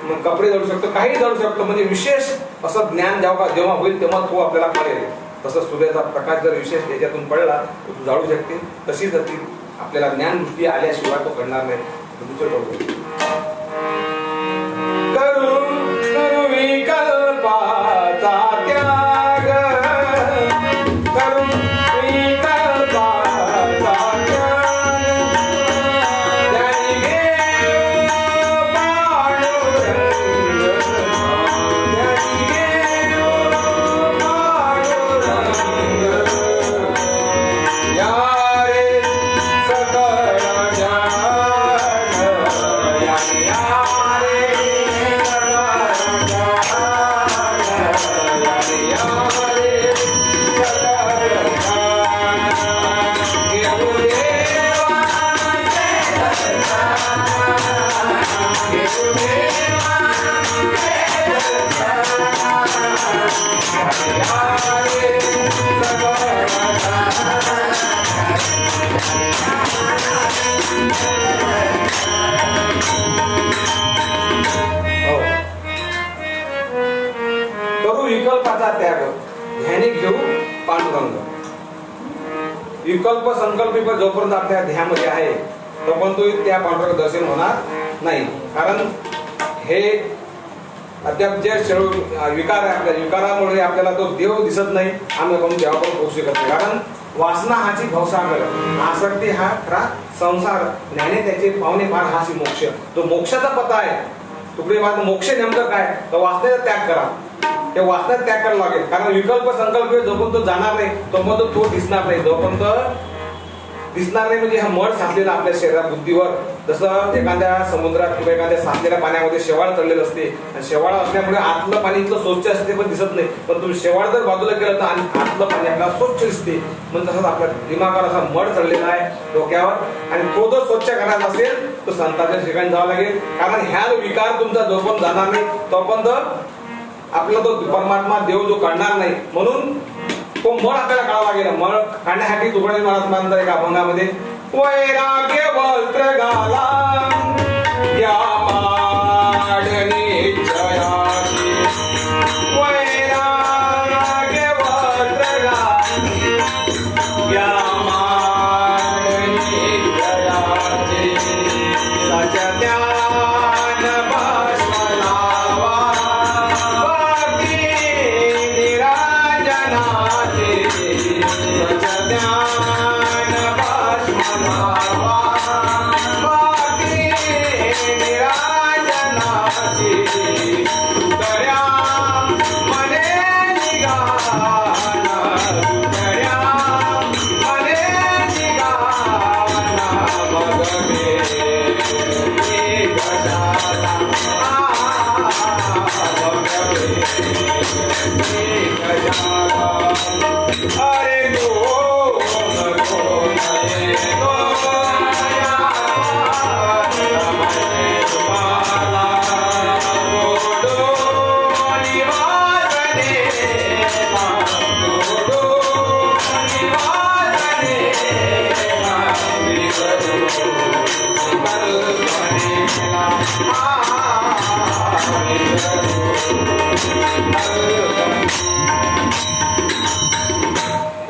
मग कपडे जळू शकतो, काही जळू शकतो. म्हणजे विशेष असं ज्ञान जेव्हा होईल तेव्हा तो आपल्याला कळेल. तसं सूर्याचा प्रकाश जर विशेष याच्यातून पडला तर तो जाळू शकते. तशीच आपल्याला ज्ञान दृष्टी आल्याशिवाय तो घडणार नाही. करू विकल्पाचा त्याग, करू विकल्पाचा त्याग, त्याने घेऊ पांडुरंग, त्याने घेऊ पांडुरंग, या रे सकळ ज्ञान, या रे विकल्पाचा त्याग, ध्याने घेऊ पांडुरंग. विकल्प संकल्प जोपर्यंत आपल्या ध्यामध्ये आहे तोपर्यंत त्या पांडुरंग दर्शन होणार नाही. कारण हे अद्याप जे विकार आहे, आपल्या विकारामुळे आपल्याला तो देव दिसत नाही, आम्ही आपण देवाकडे पोहोचू शकत नाही. कारण वासना हाची भवसागर, आसक्ती हा खरा संसार, ज्ञाने त्याचे पावणे पार हाची मोक्ष. तो मोक्षाचा पता आहे. तुकडे मोक्ष नेमकं काय? तर वासनेचा त्याग करा. ते वासनेचा त्याग करायला लागेल. कारण विकल्प संकल्प जोपर्यंत जाणार नाही तोपर्यंत तो दिसणार नाही. जोपर्यंत दिसणार नाही म्हणजे हा मळ साचलेला आपल्या शरीरात बुद्धीवर, जसं एखाद्या समुद्रात किंवा एखाद्या साचलेल्या पाण्यामध्ये शेवाळ चढलेलं असते, आणि शेवाळ असल्यामुळे आतलं पाणी इतकं स्वच्छ असते पण दिसत नाही. पण तुम्ही शेवाळ जर बाजूला केलं तर आतलं पाणी आपल्याला स्वच्छ दिसते. म्हणजे तसंच आपल्या दिमागावर असा मळ चढलेला आहे डोक्यावर, आणि तो जर स्वच्छ करायचा असेल तर संतांच्या ठिकाणी जावं लागेल. कारण ह्या विकार तुमचा जोपर्यंत जाणार नाही तोपर्यंत आपला तो परमात्मा देव जो काढणार नाही. म्हणून तो मळ आपल्याला काढावा लागेल. मळ काढण्यासाठी तुकडे महाराज म्हणतात एका अभंगामध्ये, वैराग्य वस्त्र घाला या माडणी जयाची, वैराग्य वस्त्र घाला या माडणी जयाची, सचज्ञान भस्म लावा भक्ती निरांजनाची, सचज्ञान भस्म लावा भक्ती निरांजनाची, तुकड्या मने निघाला, तुकड्या मने निघाला मग मे गजाला, मग मे गजाला. अरे दोन दोन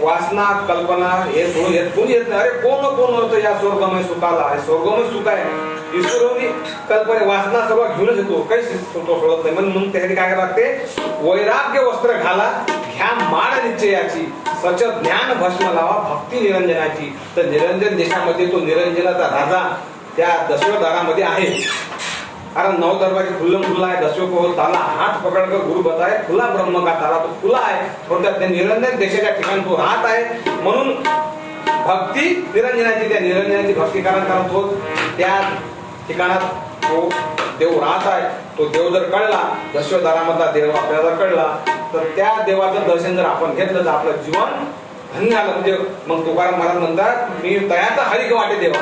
वासना कल्पना हे दोन येत नाही. अरे कोण होतं या स्वर्गमय सुखाला, हे स्वर्गमय सुख आहे ईश्वरोनी कल्पने वासना सर्व घेऊनच येतो, काहीच तो सोडत नाही. म्हणून त्यासाठी काय करावं लागते, वैराग्य वस्त्र घाला घ्या माळ निश्चयाची, सच ज्ञान भस्म लावा भक्ती निरंजनाची. तर निरंजन देशामध्ये तो निरंजनाचा राजा त्या दशवधारामध्ये आहे. कारण नौ दरवाजे खुल्लम खुला आहे, दसवें को ताला हाथ पकडकर गुरु बताए खुला ब्रह्म का ताला, तो खुला आहे. थोडक्यात त्या निरंजन देशाच्या ठिकाणी तो राहत आहे. म्हणून भक्ती निरंजनाची, त्या निरंजनाची भक्ती कारण तो त्या ठिकाणात तो देव राहत आहे. तो देव जर कळला, दशवधारामधला देव आपल्याला कळला, तर त्या देवाचं दर्शन जर आपण घेतलं तर आपलं जीवन धन्य आलं. म्हणजे मग तुकाराम महाराज म्हणतात, मी तयाचा हरिक वाटे देवा,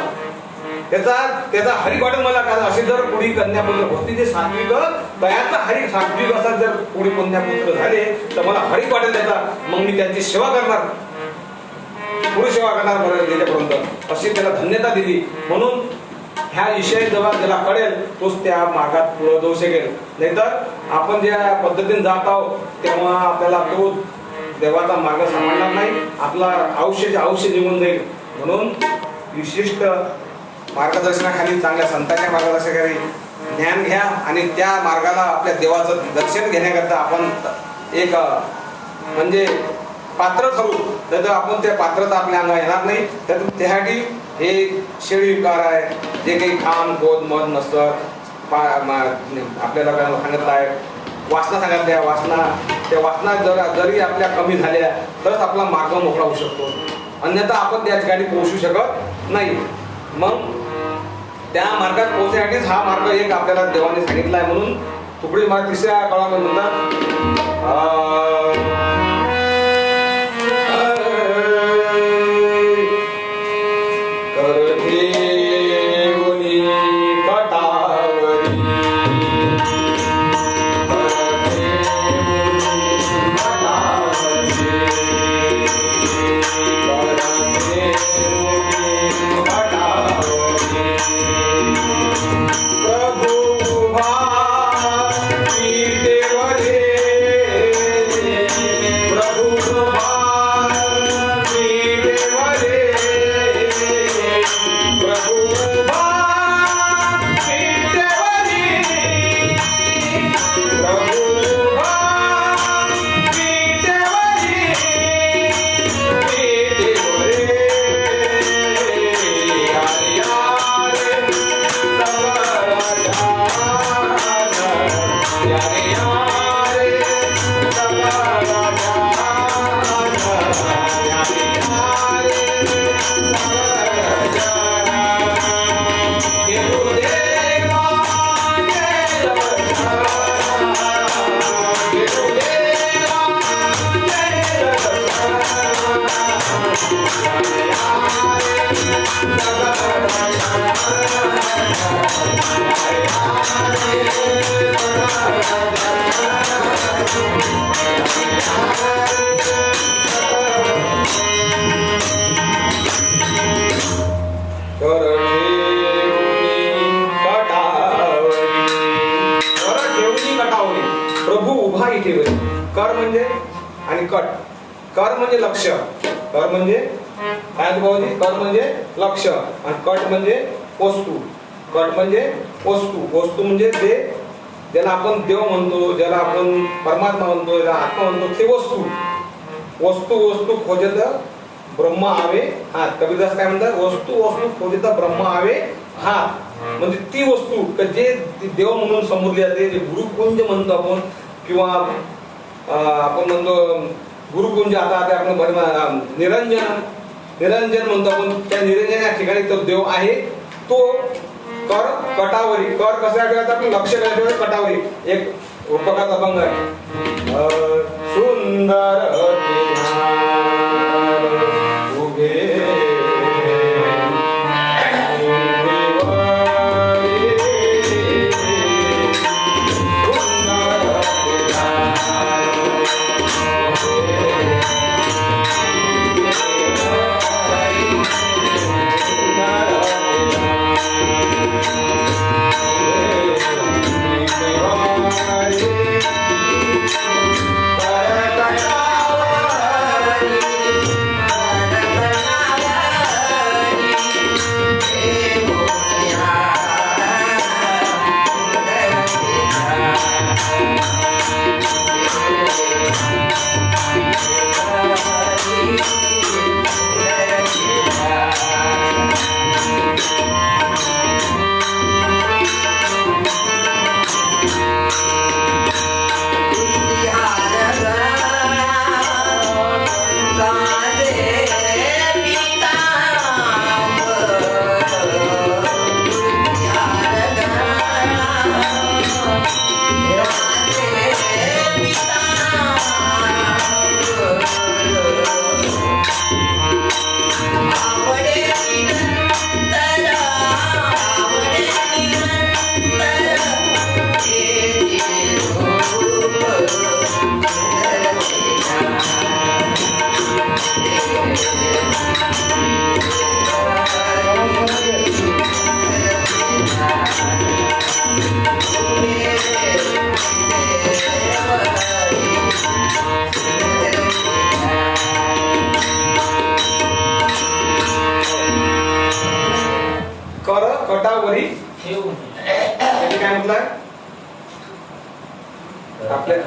त्याचा हरिक वाटत मला का. असे जर पुढी कन्यापुत्र होती ते सात्विक तयाचा हरिक सात्विक असा जर पुढे कन्यापुत्र झाले तर मला हरिक वाटेल त्याचा, मग मी त्यांची सेवा करणार, पुढे सेवा करणार त्याच्यापर्यंत, अशी त्याला धन्यता दिली. म्हणून ह्या विषय जेव्हा त्याला कळेल तोच त्या मार्गात पुढे जाऊ शकेल. नाहीतर आपण ज्या पद्धतीने जात आहोत तेव्हा आपल्याला तो देवाचा मार्ग सापडणार नाही, आपला आयुष्य निघून जाईल. म्हणून विशिष्ट मार्गदर्शनाखाली चांगल्या संतांच्या मार्गदर्शनाखाली ज्ञान घ्या आणि त्या मार्गाला आपल्या देवाचं दर्शन घेण्याकरता आपण एक म्हणजे पात्र ठरू. तर आपण त्या पात्रता आपल्या अंगा येणार नाही. तर त्यासाठी हे शेळी विकार आहे, जे काही खाम गोद मध नसतं आपल्याला सांगितलं आहे. वासना सांगितल्या, त्या वासना जरी आपल्या कमी झाल्या तरच आपला मार्ग मोकळा होऊ शकतो, अन्यथा आपण त्या ठिकाणी पोहोचू शकत नाही. मग त्या मार्गात पोहोचण्यासाठीच हा मार्ग एक आपल्याला देवाने सांगितला आहे. म्हणून तुकडी मार्ग तिसऱ्या काळामध्ये म्हणतात, Thank you. कर ठेवणी कटावरी प्रभू उभा इथे बरी. कर म्हणजे आणि कट. कर म्हणजे लक्ष. कर म्हणजे काय भाऊजी? कर म्हणजे लक्ष आणि कट म्हणजे वस्तू. कट म्हणजे वस्तू. वस्तू म्हणजे ते ज्याला आपण देव म्हणतो, ज्याला आपण परमात्मा म्हणतो, ज्याला आत्मा म्हणतो, ते वस्तू. वस्तू वस्तू खोजत ब्रह्म आवे हात. कबीरदास काय म्हणतात? वस्तू वस्तू खोजत ब्रह्म आवे हात. म्हणजे ती वस्तू जे देव म्हणून समजली जाते, जे गुरुकुंज म्हणतो आपण, किंवा आपण म्हणतो गुरुकुंज. आता आपण निरंजन निरंजन म्हणतो आपण. त्या निरंजन या ठिकाणी तो देव आहे. तो कर कटावरी. कर कसा ठेवायचा? आपण लक्ष ठेवायचं कटावरी. एक रूपकाचा अभंग आहे. सुंदर उभे कर कटावरी ठेवून. काय म्हटलंय आपल्या?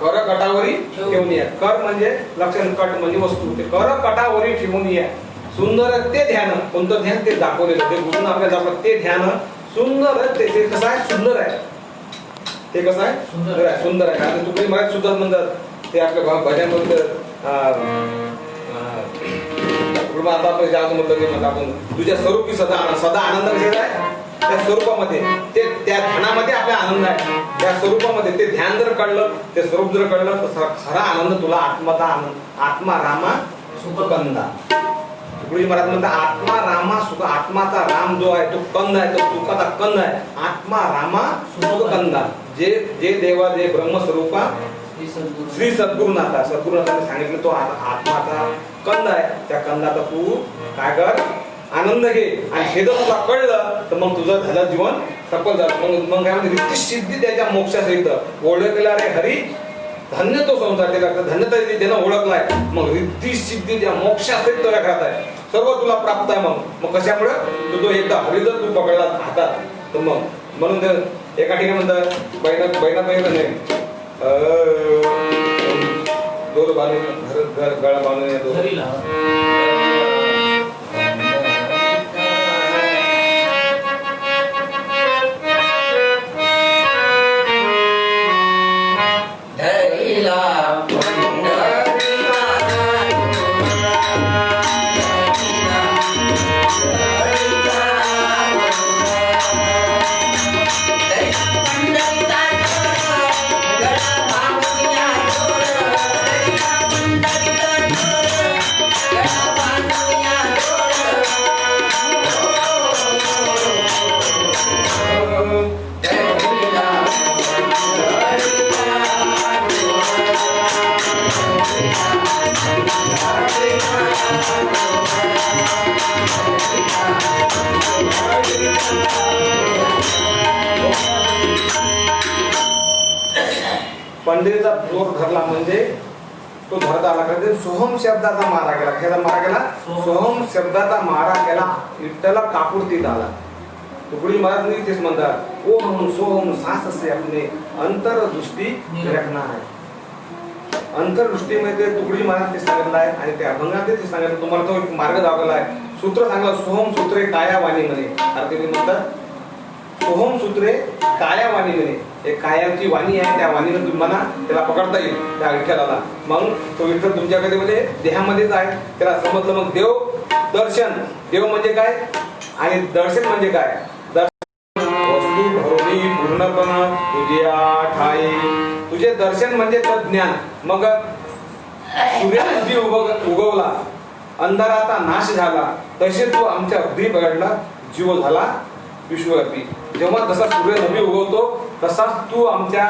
कर कटावरी ठेवून या. कर म्हणजे लक्षण, कट म्हणजे वस्तू. ते कर कटावरी ठेवून या. सुंदर ते ध्यान. कोणतं ध्यान? ते दाखवलेलं, ते गुरुनं आपल्याला दाखवलं ते ध्यान सुंदर. ते कसं आहे? सुंदर आहे. ते कसं आहे? सुंदर आहे. सुंदर आहे. कारण तुकडे मराठी सुद्धा म्हणतात ते आपल्या भजन म्हणतात. आता आपण ज्या म्हटलं की म्हणतात आपण तुझ्या स्वरूपी सदा आनंद. सदा आनंद कशाचा आहे? त्या स्वरूपामध्ये, ते त्या ध्यानामध्ये आपला आनंद आहे. त्या स्वरूपामध्ये ते ध्यान जर कळलं, ते स्वरूप जर कळलं, तर खरा आनंद तुला आत्माचा आनंद. आत्मा रामा सुखकंदा. गुरुजी महाराज म्हणतात आत्मा रामा सुख. आत्माचा राम जो आहे तो कंद आहे, तो सुखाचा कंद आहे. आत्मा रामा सुखकंदा. जे देवा जे ब्रह्मस्वरूपा श्री सद्गुरुनाथा. सद्गुरुनाथाने सांगितलं तो आत्माचा कंद आहे. त्या कंदाचा तू काय कर? आनंद घे. आणि हे जर तुला कळलं तर मग तुझं झालं जीवन सफल झालं. मग काय म्हणते? रिद्धी सिद्धी त्याच्या मोक्षासहित ओळखला रे हरी धन्य तो संसार. त्याला धन्यता त्यानं ओळखलाय. मग रिद्धी सिद्धी त्या मोक्षासहित तुझ्या घरात आहे. सर्व तुला प्राप्त आहे. मग कशामुळे? तो एकदा हरी जर तू पकडला हातात तर मग म्हणून ते एका ठिकाणी म्हणतात बैना नाही दोर बांधून गळा बांधून येतो. Bye. पंढरीचा जोर धरला म्हणजे तो धरता आला का सोहम शब्दाचा मारा गेला. ह्याचा मारा गेला, सोहम शब्दाचा मारा गेला. विठ्ठला कापुरतीत आला. तुकडोजी महाराज तेच म्हणतात, ओम सोहम सास असे आपले अंतरदृष्टी रखणार आहे. अंतरदृष्टीमध्ये तुकडोजी महाराज ते सांगितलं आहे आणि त्या अभंगात ते सांगितलं. तुम्हाला तो एक मार्ग दाखवला आहे. सूत्र सांगलं, सोहम सूत्रे काया वाणी म्हणे. अर्थी म्हणतात सोहम सूत्रे काया वाणी म्हणे. एक कायाची वाणी आहे, त्या वाणीनं तुम्हाला त्याला पकडता येईल त्या विठ्ठलाला. मग तो विठ्ठल तुमच्याकडे म्हणजे देहामध्येच आहे. त्याला समजलं. मग देव दर्शन, देव म्हणजे काय आणि दर्शन म्हणजे काय. वस्तू भरोनी पूर्णपण तुझ्या ठाई. तुझे दर्शन म्हणजे ज्ञान. मग सूर्याने उगवला, अंधाराचा नाश झाला, तसे तू आमच्या हृदय बघडला, जीव झाला विश्वव्यापी. जेव्हा जसा सूर्य नदी उगवतो तसाच तू आमच्या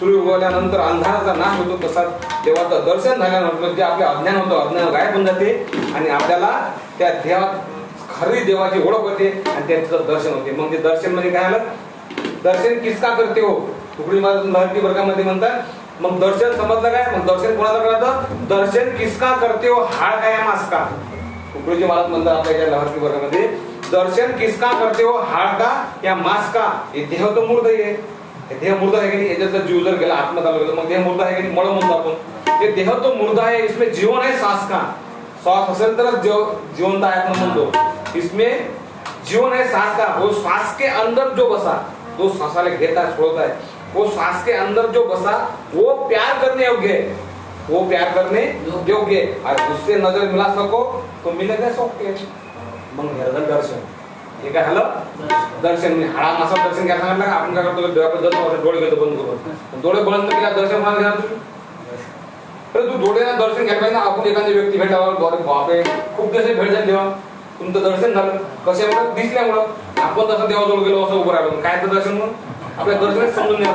सूर्य उगवल्यानंतर अंधाराचा नाश होतो, तसाच देवाचं दर्शन झाल्यानंतर जे आपले अज्ञान होतं, अज्ञान गायब होऊन जाते आणि आपल्याला त्या देवात खरी देवाची ओळख होते आणि त्याचं दर्शन होते. मग ते दर्शन म्हणजे काय आलं, दर्शन किसका करते हो. तुकडोजी महाराज लहरी वर्गामध्ये म्हणतात. मग दर्शन समजलं काय, मग दर्शन कोणाला करायचं, दर्शन किसका करते हो हाड काय मास का. तुकडोजी महाराज म्हणतात आपल्या लहरी वर्गामध्ये, दर्शन किसका करते हो हाड का या मास का. हे देह तो मूर्त आहे. देह मूर्त आहे की नाही, याच्यात जीव जर गेला आत्मा चालू गेला मग देह मूर्त आहे की नाही, मळ म्हणतो आपण. हे देह तो मूर्त आहे, इसमें जीवन आहे सांस का. श्वास असेल तरच जीवंत आहे आपण म्हणतो. इसमें जीवन है सांस का. वो सांस के अंदर जो बसा, जो सांसाले घेता है छोड़ता है, वो सांस के अंदर जो बसा वो प्यार करने योग्य है. वो प्यार करने योग्य है. और उससे नजर मिला सको तो मिलेगा सौख्य. मग हे झालं दर्शन. हे काय झालं दर्शन. म्हणजे हाडा मासा दर्शन घ्यायला सांगितलं का. आपण काय करतो देवाबद्दल डोळे घेतो बंद करून. डोळे बंद केला दर्शन कोणाला घेणार तुम्ही. तर तू डोळ्याला दर्शन घ्यायला पाहिजे ना. आपण एखादी व्यक्ती भेटावं, बापरे खूप दिवस भेट झाली तेव्हा तुमचं दर्शन झालं कशामुळे, दिसल्यामुळं. आपण तसं देवाजवळ गेलो असं उभं राहिलो, काय तर दर्शन म्हणून आपल्या दर्शनच समजून नाही.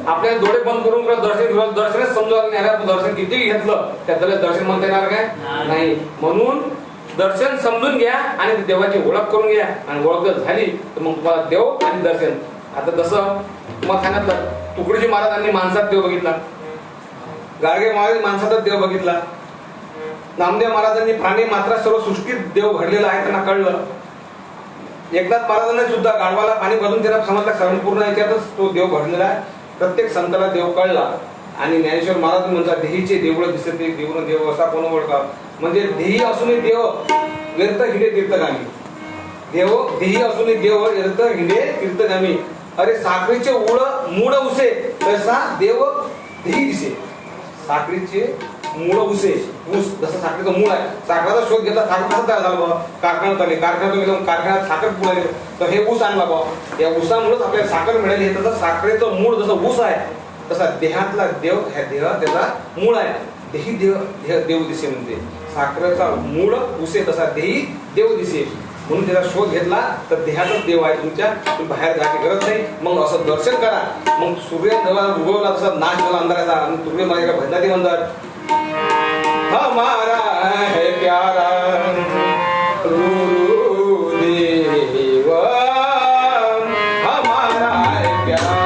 आपल्या डोळे बंद करून दर्शन घेऊन दर्शनच समजून नाही. आपण दर्शन किती घेतलं त्याला दर्शन म्हणता येणार काय नाही. म्हणून दर्शन समजून घ्या आणि देवाची ओळख करून घ्या. आणि ओळख जर झाली तर मग तुम्हाला देव आणि दर्शन. आता जसं तुम्हाला सांगितलं, तुकडोजी महाराजांनी माणसात देव बघितला, गाडगे महाराज माणसातच देव बघितला, नामदेव महाराजांनी प्राणी मात्र सर्व सृष्टीत देव घडलेला आहे त्यांना कळलं. एकनाथ महाराजांनी सुद्धा गाढवाला पाणी भरून त्यांना समजला संपूर्ण याच्यातच तो देव घडलेला आहे. प्रत्येक संताला देव कळला. आणि ज्ञानेश्वर महाराज म्हणतात, देहीचे देवळ दिसते देऊन देव असा कोण ओळखा. म्हणजे देही असून देव व्यर्थ हिडे तीर्थगामी. देव देही असून देव व्यर्थ हिडे तीर्थगामी. अरे साखरेचे मूळ उसे तसा देव देही दिसे. साखरेचे मूळ उसे, ऊस जसं साखरेचं मूळ आहे. साखरेचा शोध घेतला, साखर कसा तयार झाला बाबा, कारखान्यात आले, कारखान्यात साखर पुढे तर हे ऊस आणला बाबा. या ऊसामुळेच आपल्याला साखर मिळाली. हे तसं साखरेचं मूळ जसं ऊस आहे तसा देहातला देव ह्या देह त्याचा मूळ आहे. देही देव दिसे म्हणते. साखरेचा मूळ उसे तसा देही देव दिसे. म्हणून त्याचा शोध घेतला तर देहातच देव आहे तुमच्या. तुम्ही बाहेर जायची गरज नाही. मग असं दर्शन करा. मग सूर्य जेव्हा उगवला तसा नाश झाला अंधाराचा. आणि सूर्य माझ्या भजनात म्हणतात, हमारा है प्यारा गुरुदेव, हमारा है प्यारा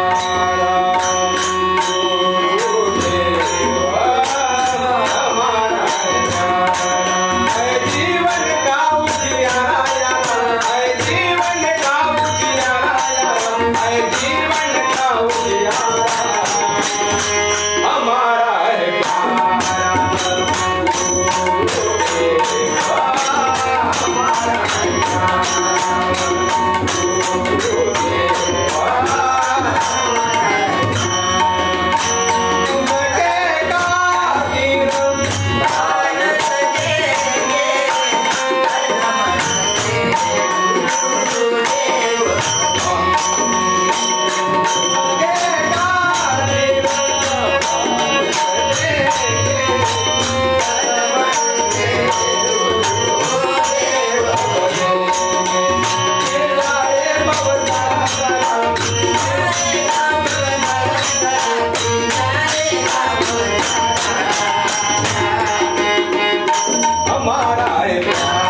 हमारा है प्यारा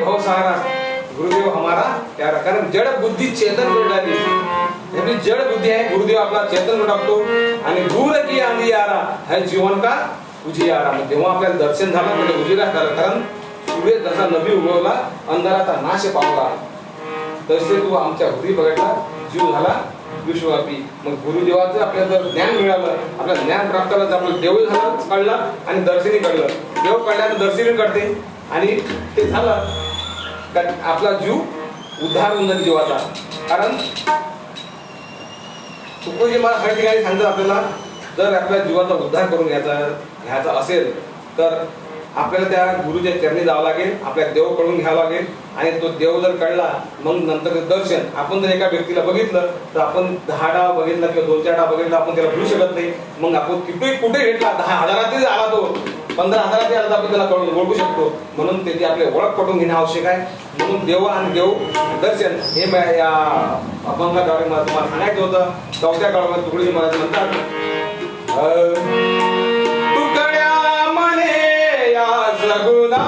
भव सहारा गुरुदेव हमारा प्यारा. कारण जड बुद्धी चेतन करून टाकली. जड बुद्धी आहे गुरुदेव आपला चेतन करून टाकतो. आणि दूर की अंधियारा है जीवन का उजियारा. जेव्हा आपल्याला दर्शन झालं म्हणजे उजिरा झालं. कारण सूर्य जसा नदी उगवला अंधाराचा नाश पावला तसे तू आमच्या हृदय बघितला जीव झाला विश्वव्यापी. मग गुरुदेवाचं आपल्याला जर ज्ञान मिळालं आपल्याला ज्ञान प्राप्त झालं तर आपलं देव झालं कळलं आणि दर्शनी कळलं. देव कळल्यानं दर्शनी कळते आणि ते झालं का आपला जीव उद्धार होऊन जाते जीवाचा. कारण तुकोजी मला हर ठिकाणी सांगतात आपल्याला जर आपल्या जीवाचा उद्धार करून घ्यायचा असेल तर आपल्याला त्या गुरुच्या चरणी जावं लागेल. आपल्या देव कळून घ्यावं लागेल. आणि तो देव जर कळला मग नंतर दर्शन. आपण जर एका व्यक्तीला बघितलं तर आपण 10 डाव बघितला किंवा 2-4 डाव बघितला आपण त्याला भरू शकत नाही. मग आपण कुठे भेटला 10,000 आला तो 15,000 आला तर आपण त्याला कळून ओळखू शकतो. म्हणून त्याची आपली ओळख पटवून घेणे आवश्यक आहे. म्हणून देव आणि देव दर्शन हे या अभंगाद्वारे मला तुम्हाला सांगायचं होतं. 4थ्या काळामध्ये तुकडोजी महाराज म्हणतात तुकड्या म्हणे या सगुणा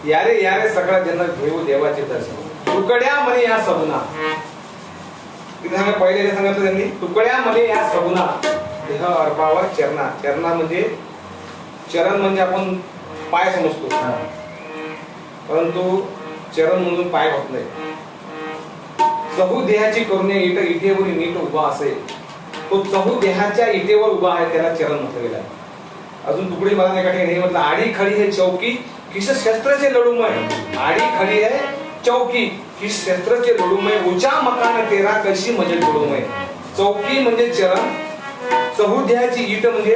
यारे यारे सगळा जन घेऊ देवाचे दर्शन. तुकड्या म्हणे या सगुणा. पहिले सांगितलं त्यांनी तुकड्या म्हणे या सगुणा देह अर्पावा चरणा. चरणा म्हणजे चरण म्हणजे आपण पाय समजतो परंतु चरण म्हणून पाय होत नाही. चहू देहाची करुणे इटेवर नीट उभा असे. तो चहू देहाच्या इटेवर उभा आहे त्याला चरण म्हटलं गेलं आहे. अजून तुकडी मला एका ठिकाणी म्हटलं आडी खडी हे चौकी किस शस्त्राचे लढूमय. आडी खडी है चौकी किस शस्त्राचे लढूमय. ऊंचा मकान तेरा कशी म्हणजे लढूमय. चौकी म्हणजे चरण. चहुद्याची इट म्हणजे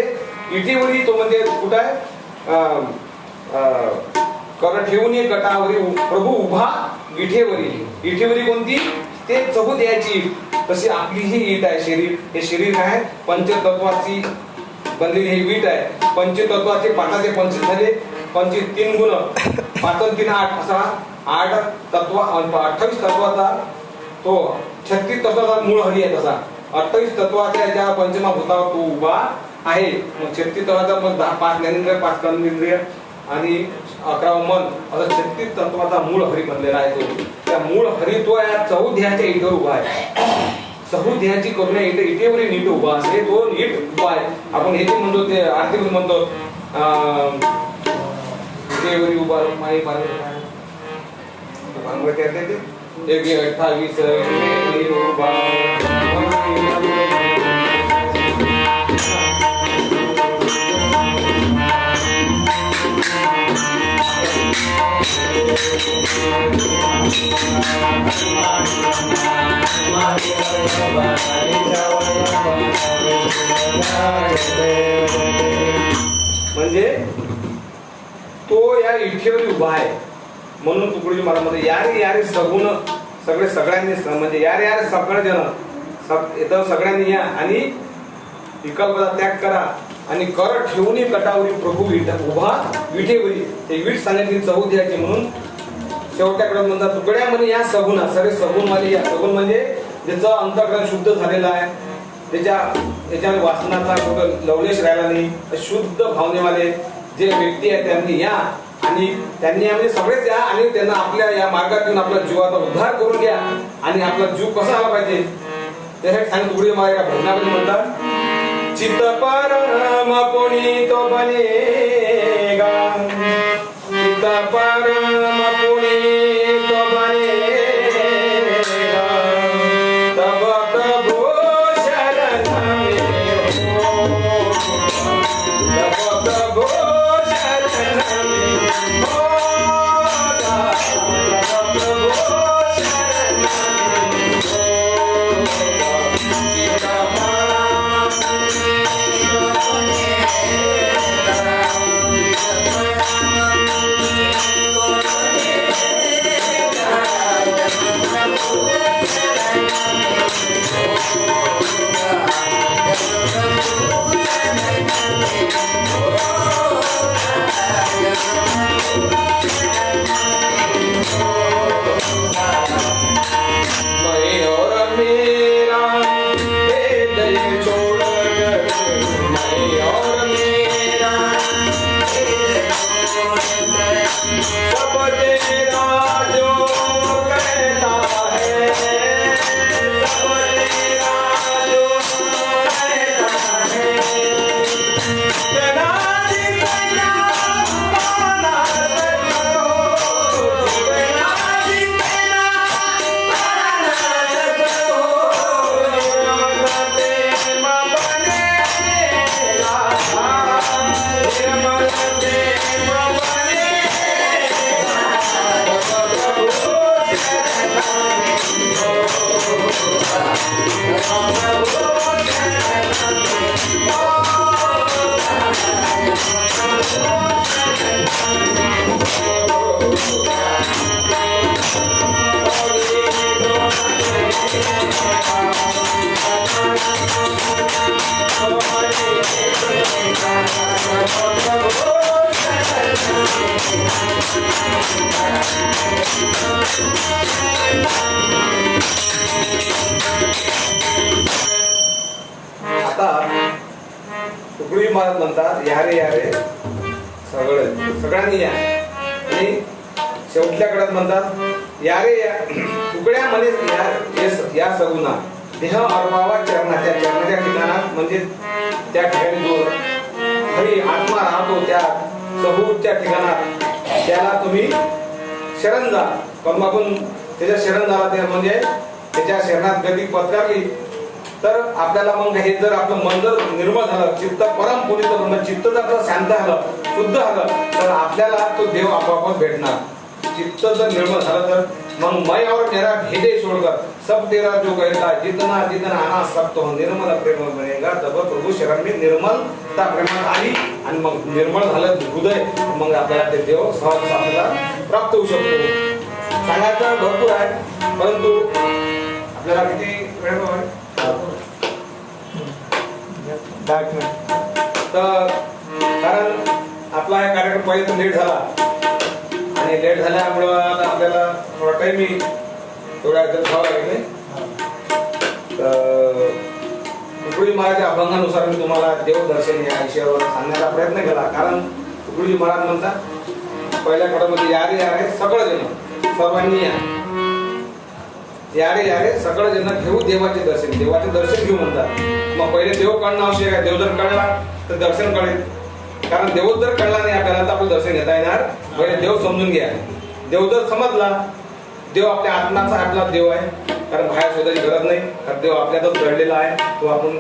इटेवरी तो म्हणजे कुठं आहे कर ठेवून गटावरी प्रभू उभा इठेवरी. इठेवरी कोणती ते चहुद्याची इट. तशी आपली ही इट आहे शरीर. हे शरीर आहे पंचतत्वाची बनलेली ही वीट आहे. पंचतत्वाचे 5 पंच झाले. 3 गुण 5 3 8 असा 8 तत्व 28 तत्वाचा तो 36 तत्वाचा मूळ हरी आहे. तसा 28 तत्वाच्या ज्या पंचमहाभूतावर तो उभा आहे. मग 36 तत्वाचा मग 5 ज्ञानेंद्रिय 5 कर्मेंद्रिय आणि 11वं मन असं 36 तत्वाचा मूळ हरी बनलेला आहे तो. त्या मूळ हरी तो या चौध्याच्या इथं उभा आहे. चौध्याची करुणा इटेवर नीट उभा असे तो नीट उभा आहे. आपण हे जे म्हणतो ते आरतीमध्ये म्हणतो इटेवर उभा माई बारा एक 28 उभा म्हणजे तो या इठेवर उभा आहे. म्हणून तुकडोजी महाराज मध्ये यारे यारे सगुण सगळे सगळ्यांनी म्हणजे यारे यारे सगळे जण इथं सगळ्यांनी या आणि विकल्पाचा त्याग करा आणि कर ठेवून कटावरी प्रभू उभा विठेवरी ते वीट सांगितली चौध्याची. म्हणून शेवट्याकडे म्हणतात तुकड्यामध्ये या सगुणा सगळे सगुण वाले या. सगुण म्हणजे ज्याचं अंतःकरण शुद्ध झालेलं आहे, त्याच्यामध्ये वासनाचा कुठं लवलेश राहिला नाही, शुद्ध भावनेवाले जे व्यक्ती आहेत त्यांनी या आणि त्यांनी यामध्ये सगळेच या आणि त्यांना आपल्या या मार्गात येऊन आपल्या जीवाचा उद्धार करून घ्या आणि आपला जीव कसा आला पाहिजे त्यासाठी सांगितलं. तुकडोजी महाराज भजनामध्ये म्हणतात चित्त परम पुनीत बनेगा, चित्त परम पुनीत बनेगा, तब प्रभु शरण में हो, तब प्रभु शरण में हो, तब प्रभु शरण में हो, चित्त तुकडोजी महाराज म्हणतात यारे यारे सगळ्यांनी या आणि शेवटल्या कडक म्हणतात यारे या तुकड्यामध्ये या सगुणा देह अर्भावा चरणाच्या ठिकाणात म्हणजे त्या ठिकाणी जो हरी आत्मा राहतो त्या सहूच्या ठिकाणात त्याला तुम्ही शरण जा. पण आपण त्याच्या शरण झाला ते म्हणजे त्याच्या शरणात गती पत्करली तर आपल्याला मग हे जर आपलं मन जर निर्मळ झालं, चित्त परम पुनीत म्हणजे चित्त जर आपलं शांत झालं, शुद्ध झालं तर आपल्याला तो देव आपोआपच भेटणार. चित्त जर निर्मळ झालं तर मग मैं और मेरा भेदे छोड़कर सब तेरा जो कहता जितना जितना आना सब तो निर्मल प्रेम बनेगा. तब प्रभू शरण में निर्मलता प्रेमात आली आणि मग निर्मळ झालं हृदय मग आपल्याला ते देव सहज आपल्याला प्राप्त होऊ शकतो. सांगायचं भरपूर आहे परंतु आपल्याला किती वेळ तर कारण आपला हा कार्यक्रम पहिले तर लेट झाला आणि लेट झाल्यामुळं आता आपल्याला थोडा टाइम थोड्या खावं लागेल. तर तुकडोजी महाराजच्या अभंगानुसार मी तुम्हाला देवदर्शन या विषयावर सांगण्याचा प्रयत्न केला. कारण तुकडोजी महाराज म्हणतात पहिल्या कडमध्ये या रे सगळं जण सर्वांनी या रे सगळं जण घेऊ देवाचे दर्शन घेऊ म्हणतात. मग पहिले देव कळणं आवश्यक आहे. देव जर कळला तर दर्शन कळेल. कारण देव जर कळला नाही आपल्याला तर आपलं दर्शन घेता येणार. पहिले देव समजून घ्या. देव जर समजला, देव आपल्या आत्माचा आपला देव आहे. कारण बाहेर शोधायची गरज नाही. कारण देव आपल्यातच घडलेला आहे. तो आपण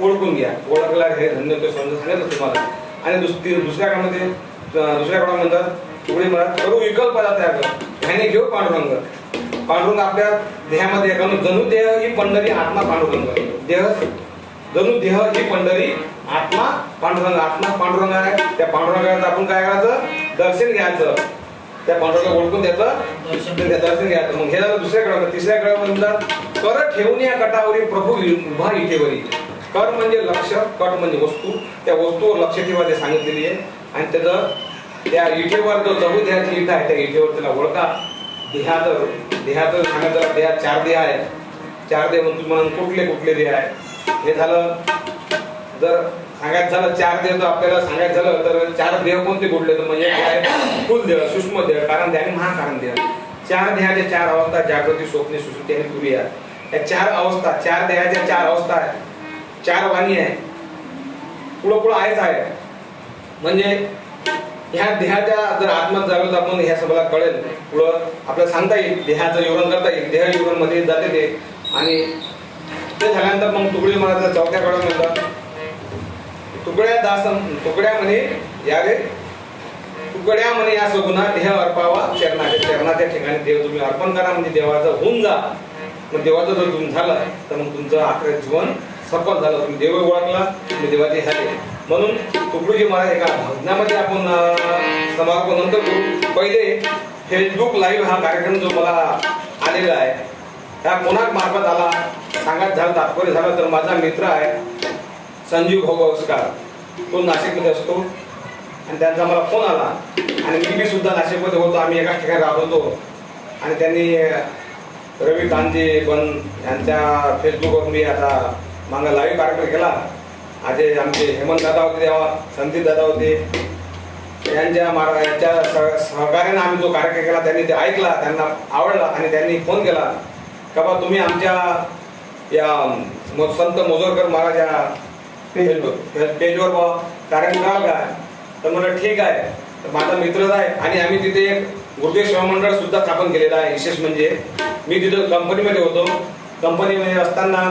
ओळखून घ्या. ओळखला हे धन्य ते समजून सांगितलं तुम्हाला. आणि दुसऱ्या काळामध्ये म्हणतात तुकडे म्हणतात करू विकल्पाला त्याग ह्याने घेऊ पांडुरंग. पांडुरंग आपल्या देहामध्ये जणू देह ही पंढरी आत्मा पांडुरंग. देह जणू देह ही पंढरी आत्मा पांडुरंग. आत्मा पांडुरंग आहे. त्या पांडुरंगाचं आपण काय करायचं? दर्शन घ्यायचं. त्या पांडुरंगाला ओळखून त्याचं दर्शन घ्यायचं. मग हे झालं दुसऱ्या कडे. तिसऱ्या कडे म्हणतात कर ठेवून या कटावरी प्रभू उभा इटेवरी. कर म्हणजे लक्ष, कट म्हणजे वस्तू. त्या वस्तूवर लक्ष ठेवा ते सांगितलेली आहे. आणि त्याचं त्या इटेवर जो जगू देहाची इट आहे त्या इटेवर त्याला ओळखा. देहाचं सांगायचं देहात 4 देह आहेत. 4 देह म्हणून कुठले कुठले देह आहे हे झालं. जर सांगायचं झालं 4 देह तर आपल्याला सांगायचं झालं तर 4 देह कोणते कुठले तर म्हणजे काय स्थूल देह, सूक्ष्म देह, कारण देह आणि महाकारण देह. 4 देहाच्या 4 अवस्था जागृती, स्वप्ने, सुषुप्ती आणि तुरीया. या 4 अवस्था 4 देहाच्या 4 अवस्था आहेत. 4 वाणी आहे. पुढं आहेच आहे. म्हणजे ह्या देहाच्या जर आत्मा जागृत आपण ह्या सगळ्याला कळेल. पुढं आपल्याला सांगता येईल. देहाचं विवरण करता येईल. देह विवरण मध्ये जाते ते. आणि ते झाल्यानंतर मग तुकडे महाराज चौथ्या कडे म्हणतात तुकड्या म्हणे या रे तुकड्या म्हणे या सगुणा देह अर्पावा चरणाच्या ठिकाणी देव तुम्ही अर्पण करा. म्हणजे देवाचं होऊन जा. मग देवाचं जर तुम्ही झालं तर मग तुमचं आखरे जीवन सफल झालं. तुम्ही देव ओळखला, तुम्ही देवाचे झाले. म्हणून तुकडोजी महाराज एका भजनामध्ये आपण समारोप नंतर करू. पहिले फेसबुक लाईव्ह हा कार्यक्रम जो मला आलेला आहे त्या कोणाक मार्फत आला सांगायचं झालं तात्पर्य झालं तर माझा मित्र आहे संजीव भोगवस्कार. तो नाशिकमध्ये असतो आणि त्यांचा मला फोन आला. आणि मी सुद्धा नाशिकमध्ये होतो. आम्ही एकाच ठिकाणी राहत होतो. आणि त्यांनी रवी कांजी पण यांच्या फेसबुकवर मी आता मागं लाईव्ह कार्यक्रम केला. आज आमचे हेमंत दादा होते, तेव्हा संदीप दादा होते. यांच्या सहकार्याने आम्ही जो कार्यक्रम केला त्यांनी ते ऐकला, त्यांना आवडला आणि त्यांनी फोन केला का बा तुम्ही आमच्या या संत मोजरकर महाराज या पेजवर कार्यक्रम कराल का? तर म्हणलं ठीक आहे. तर माझा मित्रच आहे. आणि आम्ही तिथे एक गुरुदेव सेवा मंडळ सुद्धा स्थापन केलेलं आहे. विशेष म्हणजे मी तिथं कंपनीमध्ये होतो. कंपनीमध्ये असताना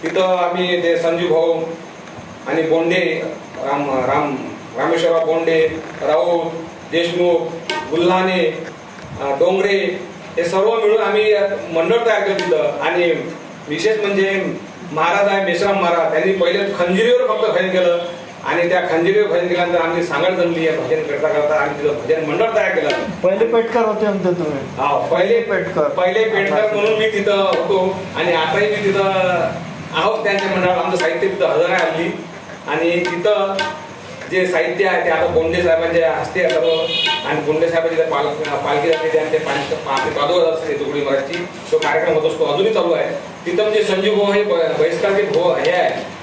तिथं आम्ही ते संजीव भाऊ आणि बोंडे रामेश्वरराव बोंडे, राऊत, देशमुख, गुल्हाने, डोंगरे हे सर्व मिळून आम्ही मंडळ तयार केलं तिथं. आणि विशेष म्हणजे महाराज आहे मेश्राम महाराज, त्यांनी पहिले खंजिरीवर फक्त भजन केलं. आणि त्या खंजिरीवर भजन केल्यानंतर आम्ही सांगड जमली आहे भजन करता आम्ही तिथं भजन मंडळ तयार केलं. पहिले पेटकर होते म्हणते तुम्ही? हा, पहिले पेटकर म्हणून मी तिथं होतो. आणि आताही मी तिथं आहोत त्यांच्या मंडळात. आमचं साहित्य तिथं हजर आहे हल्ली. आणि तिथं जे साहित्य आहे ते आता बोंडे साहेबांच्या हस्ते येतात. आणि बोंडे साहेबांची पालखी जाते त्यांचे पादोळ असते तुकडी महाराजची. तो कार्यक्रम होत असतो, अजूनही चालू आहे. तिथं म्हणजे संजीव भाऊ हे बहिष्कारचे भाऊ हे आहे,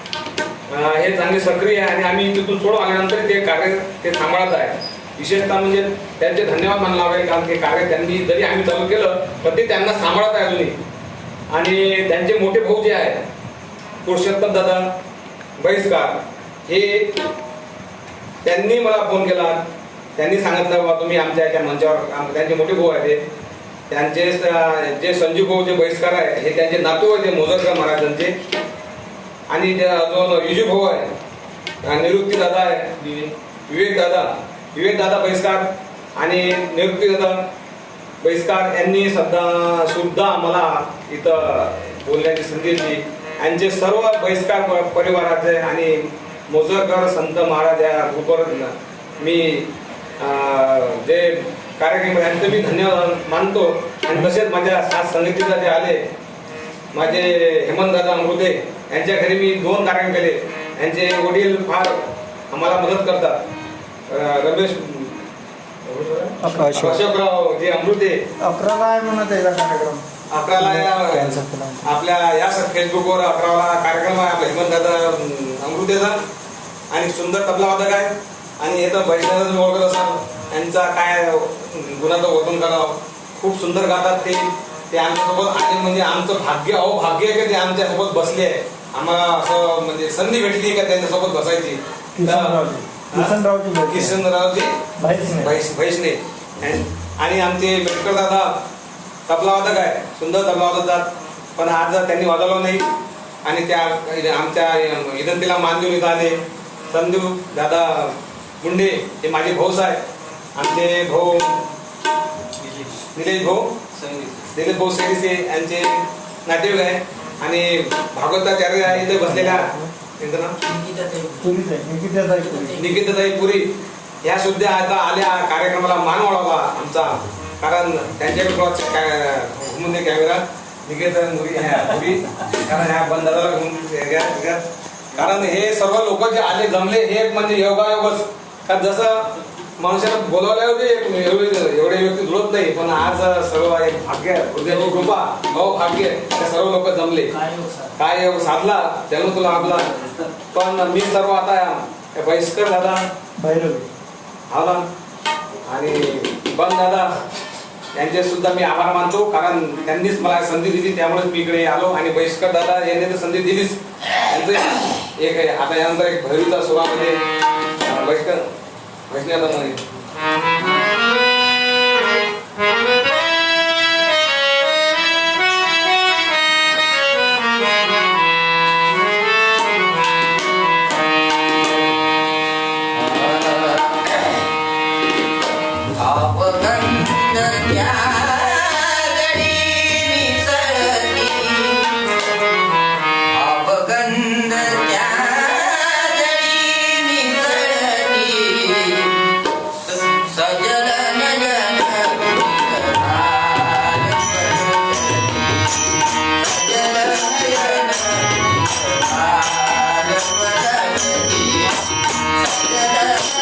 हे चांगले सक्रिय आहे. आणि आम्ही तिथून सोडून आल्यानंतर ते कार्य ते सांभाळत आहे. विशेषतः म्हणजे त्यांचे धन्यवाद मानला लागेल. कारण ते कार्य त्यांनी जरी आम्ही चालू केलं पण ते त्यांना सांभाळत आहे अजूनही. आणि त्यांचे मोठे भाऊ जे आहेत पुरुषोत्तम दादा बहिष्कार, हे त्यांनी मला फोन केला. त्यांनी सांगितलं बाबा तुम्ही आमच्या एका मंचावर, त्यांचे मोठे भाऊ आहे ते, त्यांचे जे संजीव भाऊ जे बहिष्कार आहे हे त्यांचे नातू आहे ते मोजरकर महाराजांचे. आणि जो युजू भाऊ आहे निवृत्ती दादा आहे, विवेक दादा बहिष्कार आणि निवृत्ती दादा बहिष्कार यांनी सुद्धा मला इथं बोलण्याची संधी दिली. यांचे सर्व बहिष्कार परिवाराचे आणि मोजरकर संत महाराज या ग्रुपवर मी जे कार्यक्रम यांचे मी धन्यवाद मानतो. आणि तसेच माझ्या साथ संगीतीला जे आले माझे हेमंत दादा अमृते यांच्या घरी मी 2 कार्यक्रम केले. यांचे वडील फार आम्हाला मदत करतात. रमेश अशोकराव जे अमृते 11ला आहे म्हणत आहे कार्यक्रम. 11ला आपल्या या फेसबुकवर 11ला कार्यक्रम आहे आपल्या हेमंत दादा अमृतेचा. आणि सुंदर तबला वादक आहे. आणि हे तर वैष्णव ओळखत असाल यांचा काय गुणाचं वर्णन करावं. खूप सुंदर गातात ते आमच्यासोबत आले म्हणजे आमचं भाग्य भाग्य आहे का ते आमच्यासोबत बसले आहे. आम्हाला असं म्हणजे संधी भेटली का त्यांच्यासोबत बसायची. किशनरावजी भैसने आणि आमचे मेटकर दादा तबला वादक आहे, सुंदर तबला वाजवतात, पण आज त्यांनी वाजवलं नाही. आणि त्या आमच्या विनंतीला मान देऊन इथं आले. संजू दादा मुंडे हे माझे भाऊच आहे. आमचे भाऊ निलेश भाऊ सेडिसे यांचे नातेवाईक आहे. आणि भागवताचार्य आहे इथे बसलेल्या निकिताताई पुरी ह्या सुद्धा आता आल्या कार्यक्रमाला मान वळवला आमचा. कारण त्यांच्याकडे घुमून दे कॅमेरा निकेतन पुरी कारण ह्या बंदाला घुमून. कारण हे सर्व लोक जे आले जमले हे एक म्हणजे योगायोगच. कारण जसं मनुष्याला बोलावल्या होते एवढे व्यक्ती जुळत नाही, पण आज सर्व एक भाग्य हृदयाची कृपा भाग्य त्या सर्व लोक जमले. काय योग साधला जन्म तुला आपला. पण मी सर्व आता बहिष्कर दादा आला आणि बन दादा यांचे सुद्धा मी आभार मानतो. कारण त्यांनीच मला संधी दिली, त्यामुळे मी इकडे आलो. आणि बहिष्कर दादा यांनी तर संधी दिलीच. त्यांचं एक आहे आता यानंतर एक भैरवीचा सुरामध्ये बहिष्कर भजनामध्ये Thank you.